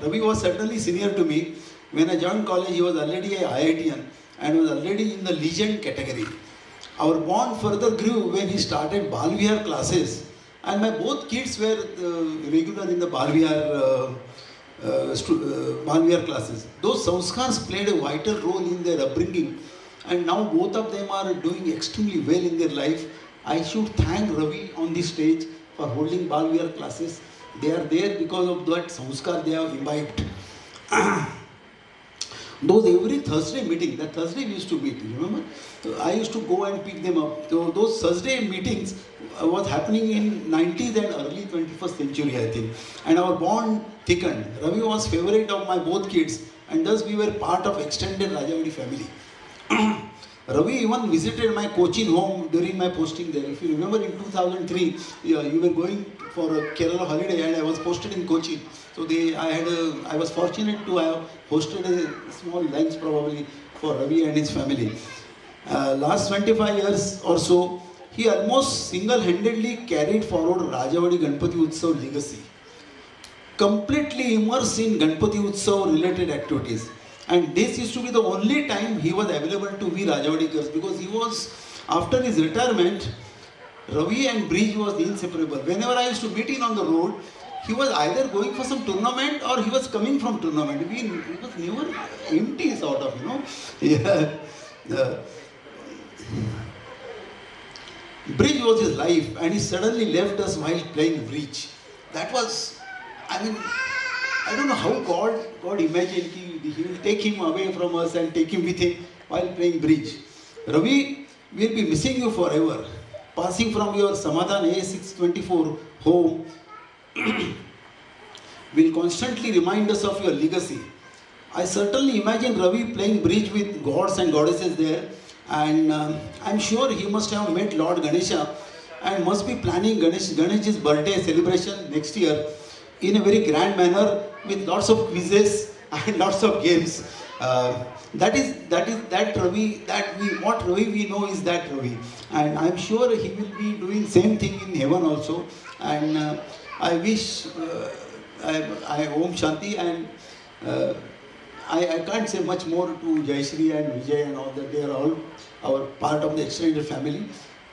Ravi was certainly senior to me. When I joined college, he was already a IITian and was already in the legend category. Our bond further grew when he started Bal Vihar classes, and my both kids were regular in the Bal Vihar classes. Those sanskars played a vital role in their upbringing, and now both of them are doing extremely well in their life. I should thank Ravi on this stage for holding Bal Vihar classes. They are there because of that sanskar they have imbibed. Those every Thursday meeting, that Thursday we used to meet, remember? I used to go and pick them up. So those Thursday meetings was happening in 90s and early 21st century, I think. And our bond thickened. Ravi was favorite of my both kids, and thus we were part of extended Rajawadi family. Ravi even visited my Cochin home during my posting there. If you remember, in 2003, you were going for a Kerala holiday and I was posted in Cochin. So I was fortunate to have hosted a small lunch probably for Ravi and his family. Last 25 years or so, he almost single-handedly carried forward Rajawadi Ganpati Utsav legacy. Completely immersed in Ganpati Utsav related activities. And this used to be the only time he was available to we Rajawadikas, because he was, after his retirement, Ravi and Bridge was inseparable. Whenever I used to meet him on the road, he was either going for some tournament or he was coming from tournament. He was never empty sort of, you know. Yeah. Bridge was his life, and he suddenly left us while playing bridge. That was, I mean, I don't know how God imagined he will take him away from us and take him with him while playing bridge. Ravi, we'll be missing you forever. Passing from your Samadhan A624 home will constantly remind us of your legacy. I certainly imagine Ravi playing bridge with gods and goddesses there, and I'm sure he must have met Lord Ganesha and must be planning Ganesh's birthday celebration next year in a very grand manner with lots of quizzes and lots of games. That Ravi, what Ravi we know is that Ravi, and I'm sure he will be doing same thing in heaven also. And I wish I Om Shanti, and I can't say much more to Jayashree and Vijay and all that. They are all our part of the extended family.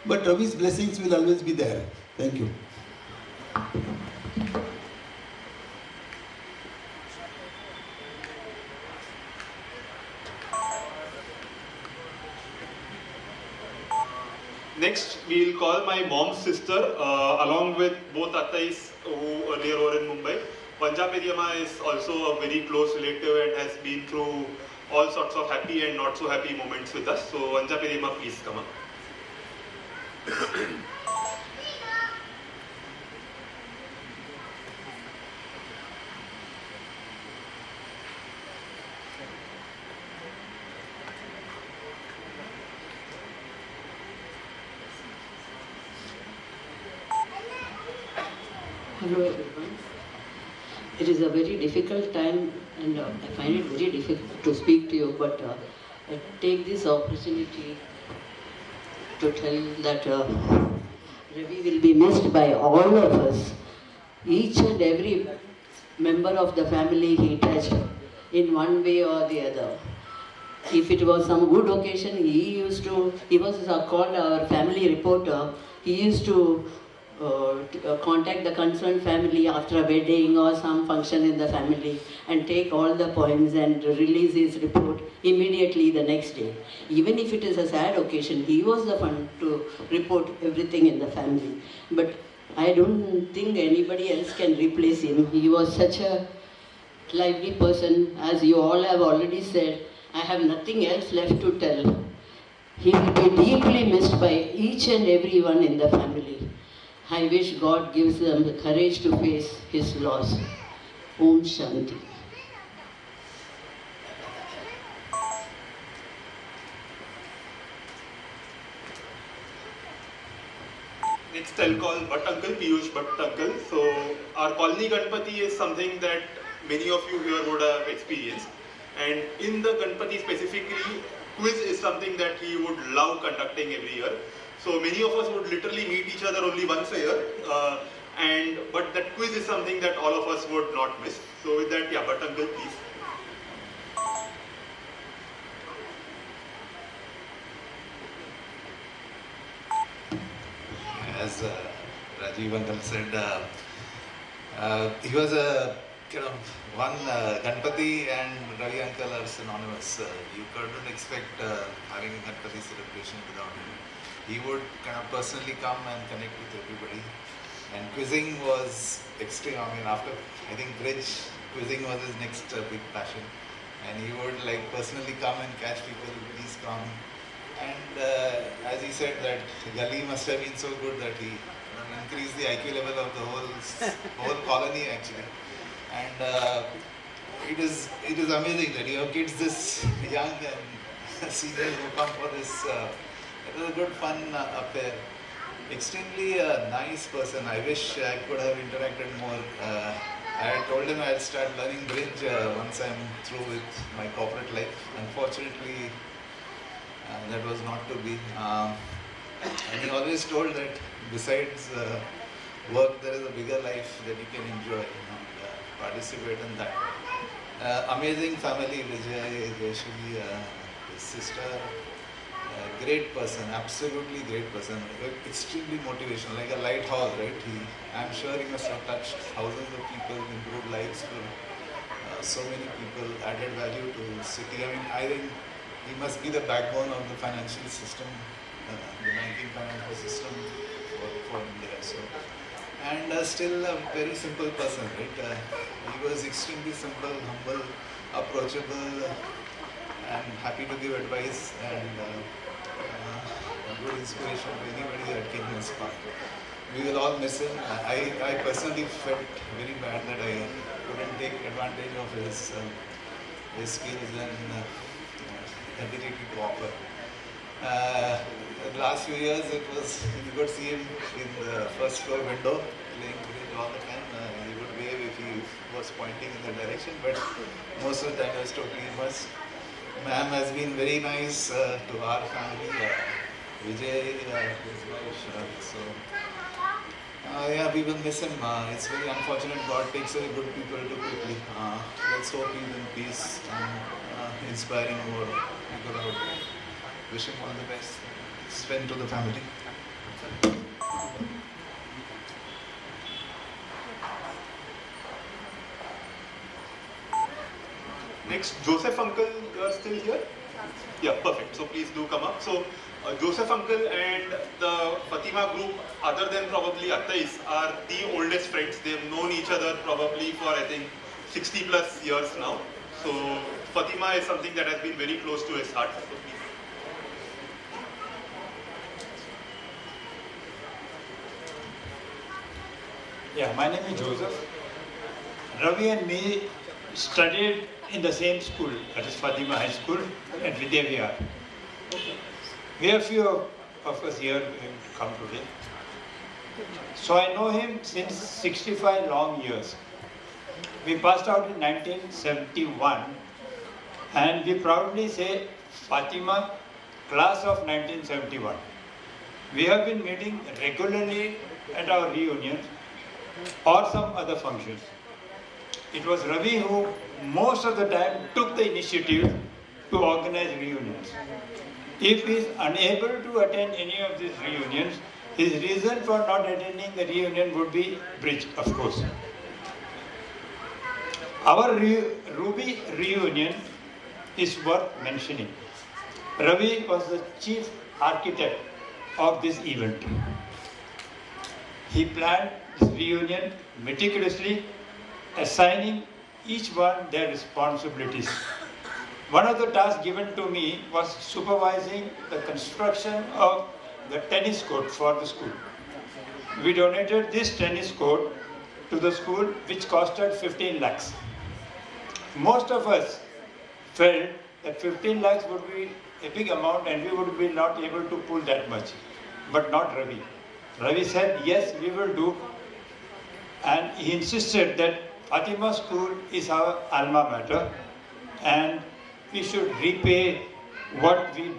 But Ravi's blessings will always be there. Thank you. Next, we'll call my mom's sister, along with both Attais who earlier were in Mumbai. Vanja Periyamma is also a very close relative and has been through all sorts of happy and not so happy moments with us. So Vanja Periyamma, please come up. Hello everyone. It is a very difficult time, and I find it very difficult to speak to you, but I take this opportunity to tell that Ravi will be missed by all of us. Each and every member of the family he touched in one way or the other. If it was some good occasion, he was called our family reporter. He used to contact the concerned family after a wedding or some function in the family and take all the points and release his report immediately the next day. Even if it is a sad occasion, he was the one to report everything in the family. But I don't think anybody else can replace him. He was such a lively person. As you all have already said, I have nothing else left to tell. He will be deeply missed by each and everyone in the family. I wish God gives them the courage to face his loss. Om Shanti. Next I'll call Bhatt Uncle, Piyush Bhatt Uncle. So our colony Ganpati is something that many of you here would have experienced. And in the Ganpati specifically, quiz is something that he would love conducting every year. So many of us would literally meet each other only once a year. But that quiz is something that all of us would not miss. So with that, yeah, Bhatt Uncle, please. As Rajiv Uncle said, he was a kind of one Ganpati and Ravi Uncle are synonymous. You couldn't expect having a Ganpati celebration without him. He would kind of personally come and connect with everybody. And quizzing was extreme. I mean, after I think bridge, quizzing was his next big passion. And he would like personally come and catch people, please come. And as he said that Gully must have been so good that he increased the IQ level of the whole colony actually. And it is amazing that you have kids this young and seniors who come for this. It was a good fun affair. Extremely nice person. I wish I could have interacted more. I told him I'll start learning bridge once I'm through with my corporate life. Unfortunately, that was not to be. And he always told that besides work, there is a bigger life that you can enjoy and participate in that. Amazing family, Vijay, Jayashri, his sister, great person, absolutely great person, extremely motivational, like a lighthouse, right? I'm sure he must have touched thousands of people, improved lives for so many people, added value to the city. I mean, I think he must be the backbone of the financial system, the banking financial system for India. So, and still a very simple person, right? He was extremely simple, humble, approachable, and happy to give advice and good inspiration to anybody that came in his path. We will all miss him. I personally felt very bad that I couldn't take advantage of his skills and ability to offer. The last few years, you could see him in the first floor window playing bridge all the time. He would wave if he was pointing in the direction, but most of the time he was totally immersed. Ma'am has been very nice to our family. Vijay, his wife. Yeah, we will miss him. It's very unfortunate God takes away good people too quickly. Let's hope he's in peace and inspiring more people out there. Wish him all the best. Strength to the family. Next, Joseph Uncle, you are still here? Yeah, perfect. So please do come up. So Joseph Uncle and the Fatima group, other than probably Attais, are the oldest friends. They've known each other probably for I think 60 plus years now. So Fatima is something that has been very close to his heart. So please. Yeah, my name is Joseph. Ravi and me studied in the same school, that is Fatima High School at Vidya Vihar. We have few of us here to come today. So I know him since 65 long years. We passed out in 1971 and we proudly say Fatima class of 1971. We have been meeting regularly at our reunions or some other functions. It was Ravi who most of the time took the initiative to organize reunions. If he is unable to attend any of these reunions, his reason for not attending the reunion would be bridge, of course. Our Ruby reunion is worth mentioning. Ravi was the chief architect of this event. He planned this reunion meticulously, assigning each one their responsibilities. One of the tasks given to me was supervising the construction of the tennis court for the school. We donated this tennis court to the school, which costed 15 lakhs. Most of us felt that 15 lakhs would be a big amount and we would be not able to pull that much. But not Ravi. Ravi said, yes, we will do. And he insisted that Fatima School is our alma mater and we should repay what we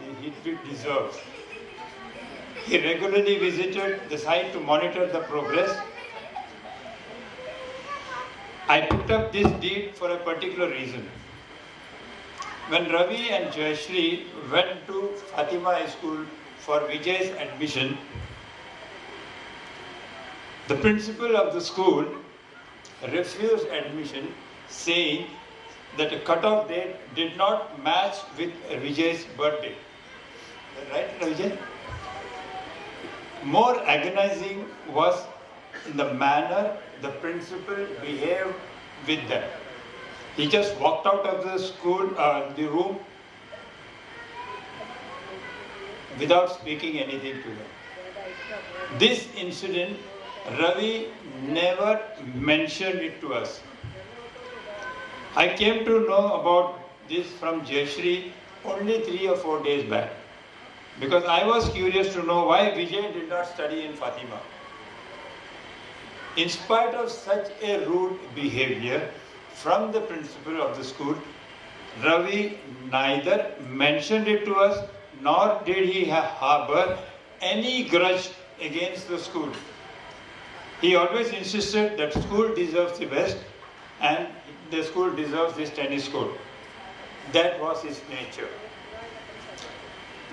deserve. He regularly visited the site to monitor the progress. I picked up this deed for a particular reason. When Ravi and Jayashree went to Fatima High School for Vijay's admission, the principal of the school refused admission, saying that a cut-off date did not match with Vijay's birthday. Right, Vijay? More agonizing was in the manner the principal behaved with them. He just walked out of the school, the room, without speaking anything to them. This incident, Ravi never mentioned it to us. I came to know about this from Jayashree only 3 or 4 days back, because I was curious to know why Vijay did not study in Fatima. In spite of such a rude behavior from the principal of the school, Ravi neither mentioned it to us nor did he harbor any grudge against the school. He always insisted that school deserves the best and the school deserves this tennis court. That was his nature.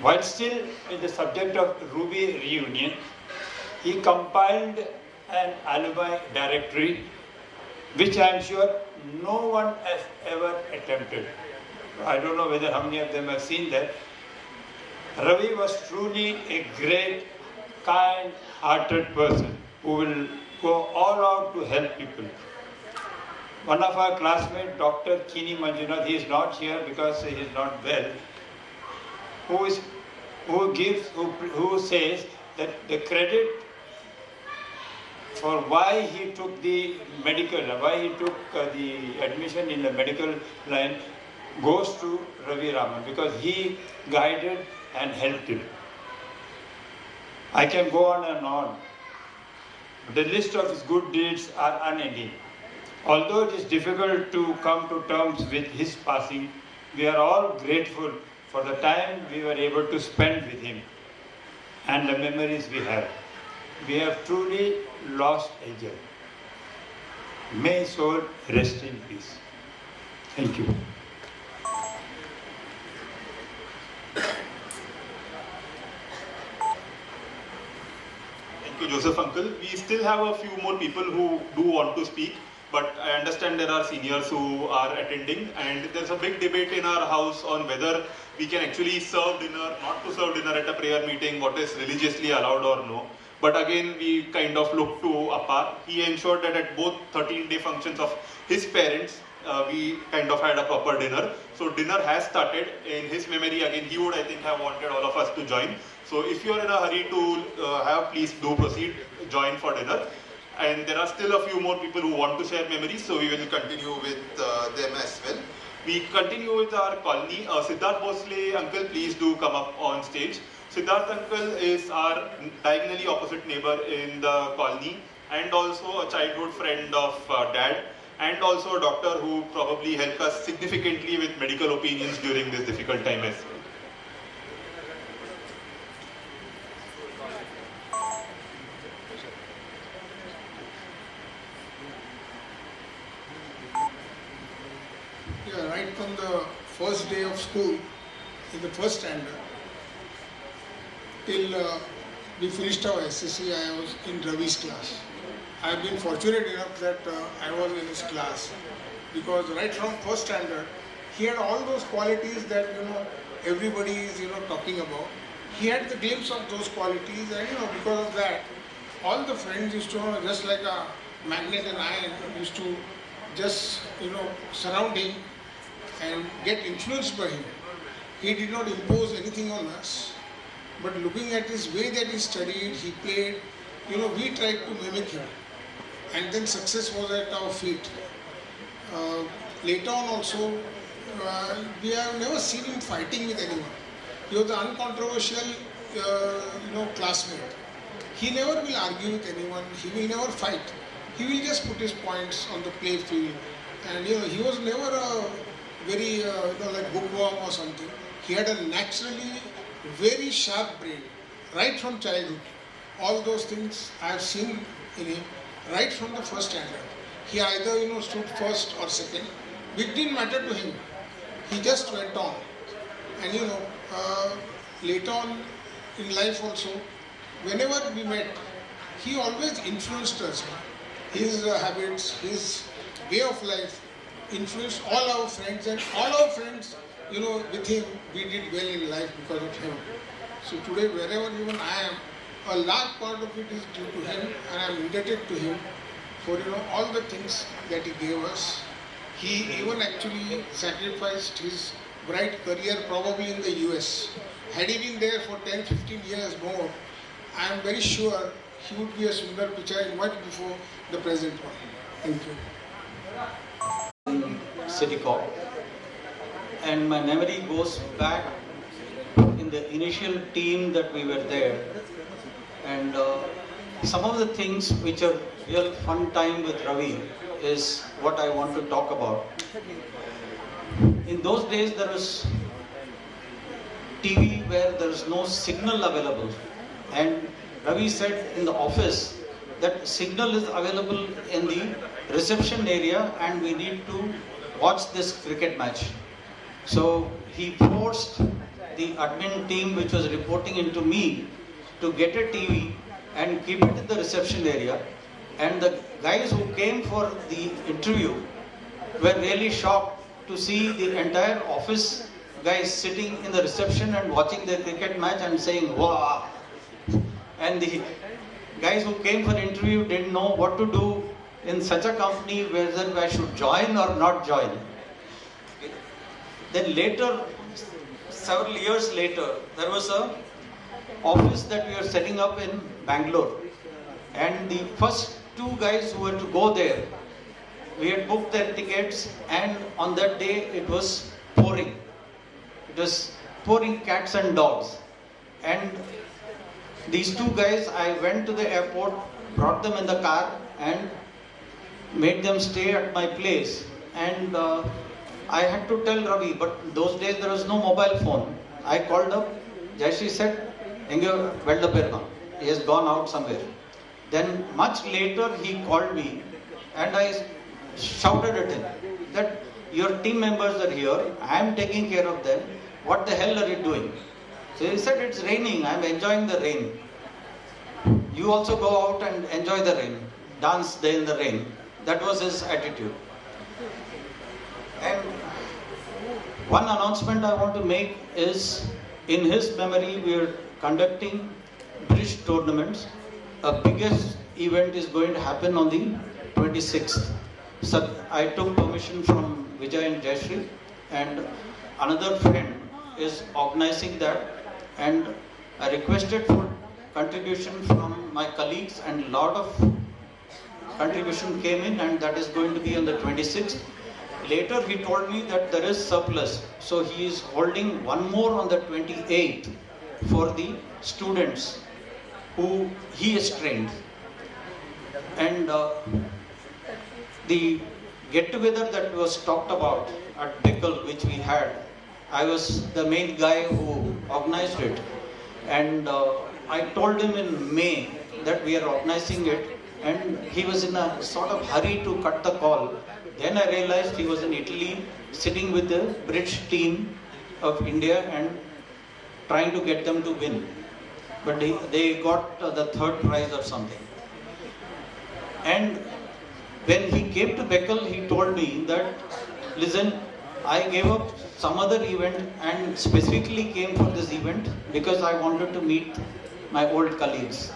While still in the subject of Ruby reunion, he compiled an alumni directory, which I am sure no one has ever attempted. I don't know whether how many of them have seen that. Ravi was truly a great, kind-hearted person who will go all out to help people. One of our classmates, Dr. Kini Manjunath, he is not here because he is not well, who says that the credit for why he took the medical, why he took the admission in the medical line goes to Ravi Raman, because he guided and helped him. I can go on and on. The list of his good deeds are unending. Although it is difficult to come to terms with his passing, we are all grateful for the time we were able to spend with him and the memories we have. We have truly lost a gem. May his soul rest in peace. Thank you. Thank you, Joseph Uncle. We still have a few more people who do want to speak, but I understand there are seniors who are attending, and there's a big debate in our house on whether we can actually serve dinner, not to serve dinner at a prayer meeting, what is religiously allowed or no. But again, we kind of look to Apar. He ensured that at both 13-day functions of his parents, we kind of had a proper dinner. So dinner has started. In his memory, again, he would, I think, have wanted all of us to join. So if you're in a hurry to please do proceed, join for dinner. And there are still a few more people who want to share memories, so we will continue with them as well. We continue with our colony. Siddharth Bhosle, uncle, please do come up on stage. Siddharth uncle is our diagonally opposite neighbor in the colony and also a childhood friend of dad and also a doctor who probably helped us significantly with medical opinions during this difficult time as well. Yeah, right from the first day of school, in the first standard, till we finished our SSC, I was in Ravi's class. I have been fortunate enough that I was in his class, because right from first standard, he had all those qualities that everybody is talking about. He had the glimpse of those qualities, and because of that, all the friends used to just like a magnet and iron used to just surround him and get influenced by him. He did not impose anything on us, but looking at his way that he studied, he played, we tried to mimic him, and then success was at our feet. Later on also, we have never seen him fighting with anyone. He was the uncontroversial, classmate. He never will argue with anyone. He will never fight. He will just put his points on the play field, and he was never a very like bookworm or something. He had a naturally very sharp brain, right from childhood. All those things I have seen in him right from the first standard. He either stood first or second. It didn't matter to him. He just went on, and later on in life also, whenever we met, he always influenced us. His habits, his way of life influenced all our friends, and all our friends, with him, we did well in life because of him. So today, wherever even I am, a large part of it is due to him, and I am indebted to him for all the things that he gave us. He even actually sacrificed his bright career probably in the US. Had he been there for 10-15 years more, I am very sure he would be a Sundar Pichai much before the present one. Thank you. City Corp. And my memory goes back in the initial team that we were there. And some of the things which are real fun time with Ravi is what I want to talk about. In those days there was TV where there is no signal available, and Ravi said in the office that signal is available in the reception area and we need to watch this cricket match. So he forced the admin team which was reporting into me to get a TV and keep it in the reception area, and the guys who came for the interview were really shocked to see the entire office guys sitting in the reception and watching the cricket match and saying wow, and the guys who came for interview didn't know what to do in such a company, whether I should join or not join. Then later, several years later, there was a office that we were setting up in Bangalore, and the first two guys who were to go there, we had booked their tickets, and on that day it was pouring. It was pouring cats and dogs, and these two guys, I went to the airport, brought them in the car and made them stay at my place, and I had to tell Ravi, but those days there was no mobile phone. I called up, Jayashree said, he has gone out somewhere. Then much later he called me and I shouted at him that your team members are here, I am taking care of them, what the hell are you doing? So he said, it's raining, I am enjoying the rain. You also go out and enjoy the rain, dance there in the rain. That was his attitude. And one announcement I want to make is, in his memory, we are conducting bridge tournaments. A biggest event is going to happen on the 26th. So I took permission from Vijay and Jayashree, and another friend is organizing that, and I requested for contribution from my colleagues, and a lot of contribution came in, and that is going to be on the 26th. Later he told me that there is surplus, so he is holding one more on the 28th for the students who he has trained. And the get-together that was talked about at Pickle, which we had, I was the main guy who organized it, and I told him in May that we are organizing it, and he was in a sort of hurry to cut the call. Then I realized he was in Italy sitting with the bridge team of India and trying to get them to win. But they got the third prize or something. And when he came to Beckel, he told me that, listen, I gave up some other event and specifically came for this event because I wanted to meet my old colleagues.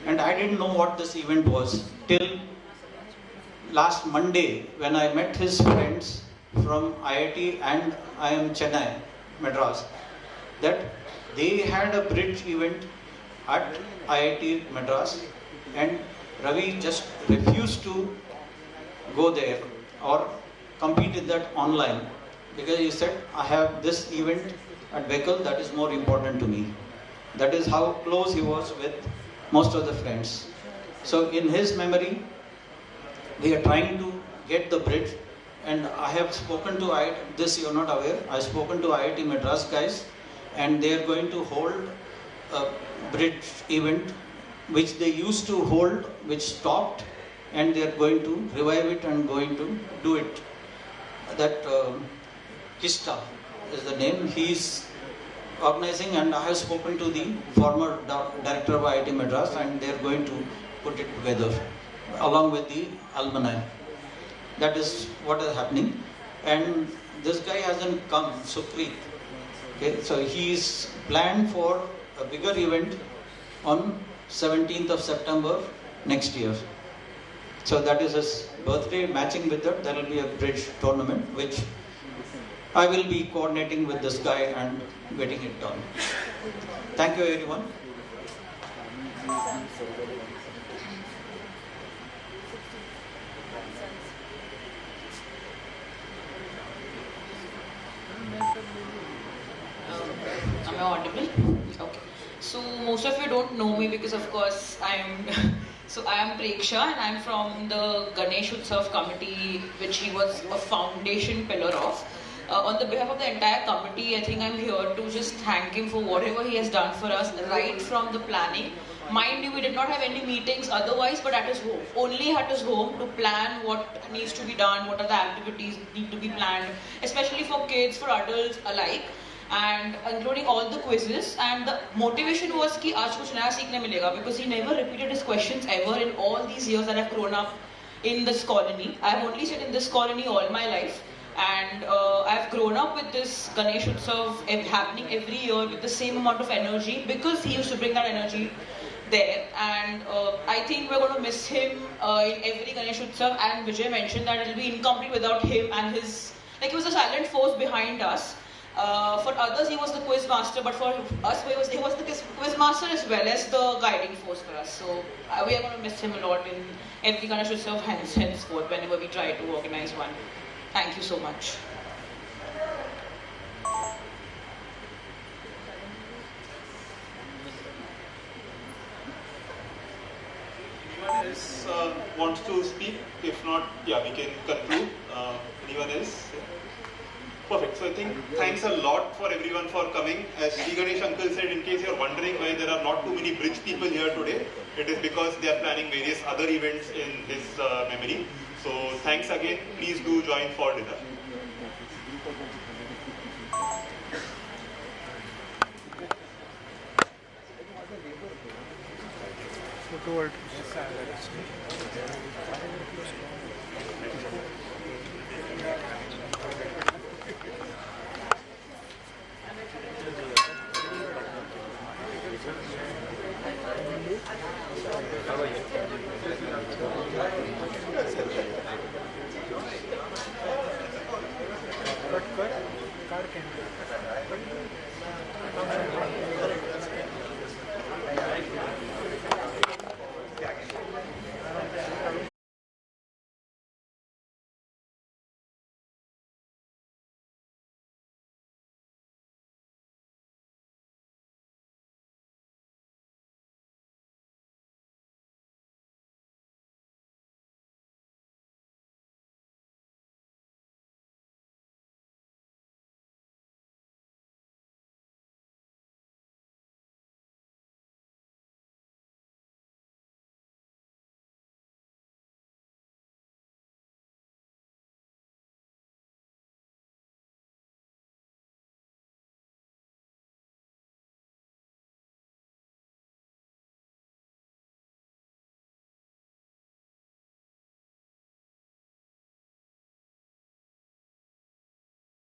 And I didn't know what this event was till last Monday when I met his friends from IIT and IIM Chennai, Madras, that they had a bridge event at IIT Madras and Ravi just refused to go there or compete in that online because he said, I have this event at Bekel that is more important to me. That is how close he was with most of the friends. So in his memory, we are trying to get the bridge, and I have spoken to IIT, this you are not aware, I have spoken to IIT Madras guys, and they are going to hold a bridge event which they used to hold, which stopped, and they are going to revive it and going to do it. That Kista is the name. He is organizing, and I have spoken to the former director of IIT Madras, and they are going to put it together along with the alumni. That is what is happening. And this guy hasn't come, Sukhpreet. Okay, so he is planned for a bigger event on 17th of September next year. So that is his birthday. Matching with that, there will be a bridge tournament, which I will be coordinating with this guy and getting it done. Thank you, everyone. Am I audible? Okay. So most of you don't know me because of course I am Preksha and I'm from the Ganesh Utsav committee, which he was a foundation pillar of. On the behalf of the entire committee, I think I'm here to just thank him for whatever he has done for us right from the planning. Mind you, we did not have any meetings otherwise, but at his home, only at his home to plan what needs to be done, what are the activities need to be planned, especially for kids, for adults alike. And including all the quizzes, and the motivation was कि आज कुछ नया सीखने मिलेगा, because he never repeated his questions ever in all these years that I've grown up in this colony. I've only stayed in this colony all my life, and I've grown up with this Ganesh Utsav happening every year with the same amount of energy because he used to bring that energy there. And I think we're going to miss him in every Ganesh Utsav, and Vijay mentioned that it'll be incomplete without him and his, like, he was a silent force behind us. For others, he was the quiz master, but for us, he was the quiz master as well as the guiding force for us. So we are going to miss him a lot in every Ganesh Utsav henceforth whenever we try to organize one. Thank you so much. Anyone else wants to speak? If not, yeah, we can conclude. Anyone else? Perfect. So I think thanks a lot for everyone for coming. As Sri Ganesh uncle said, in case you're wondering why there are not too many bridge people here today, it is because they are planning various other events in his memory. So thanks again. Please do join for dinner. Cut.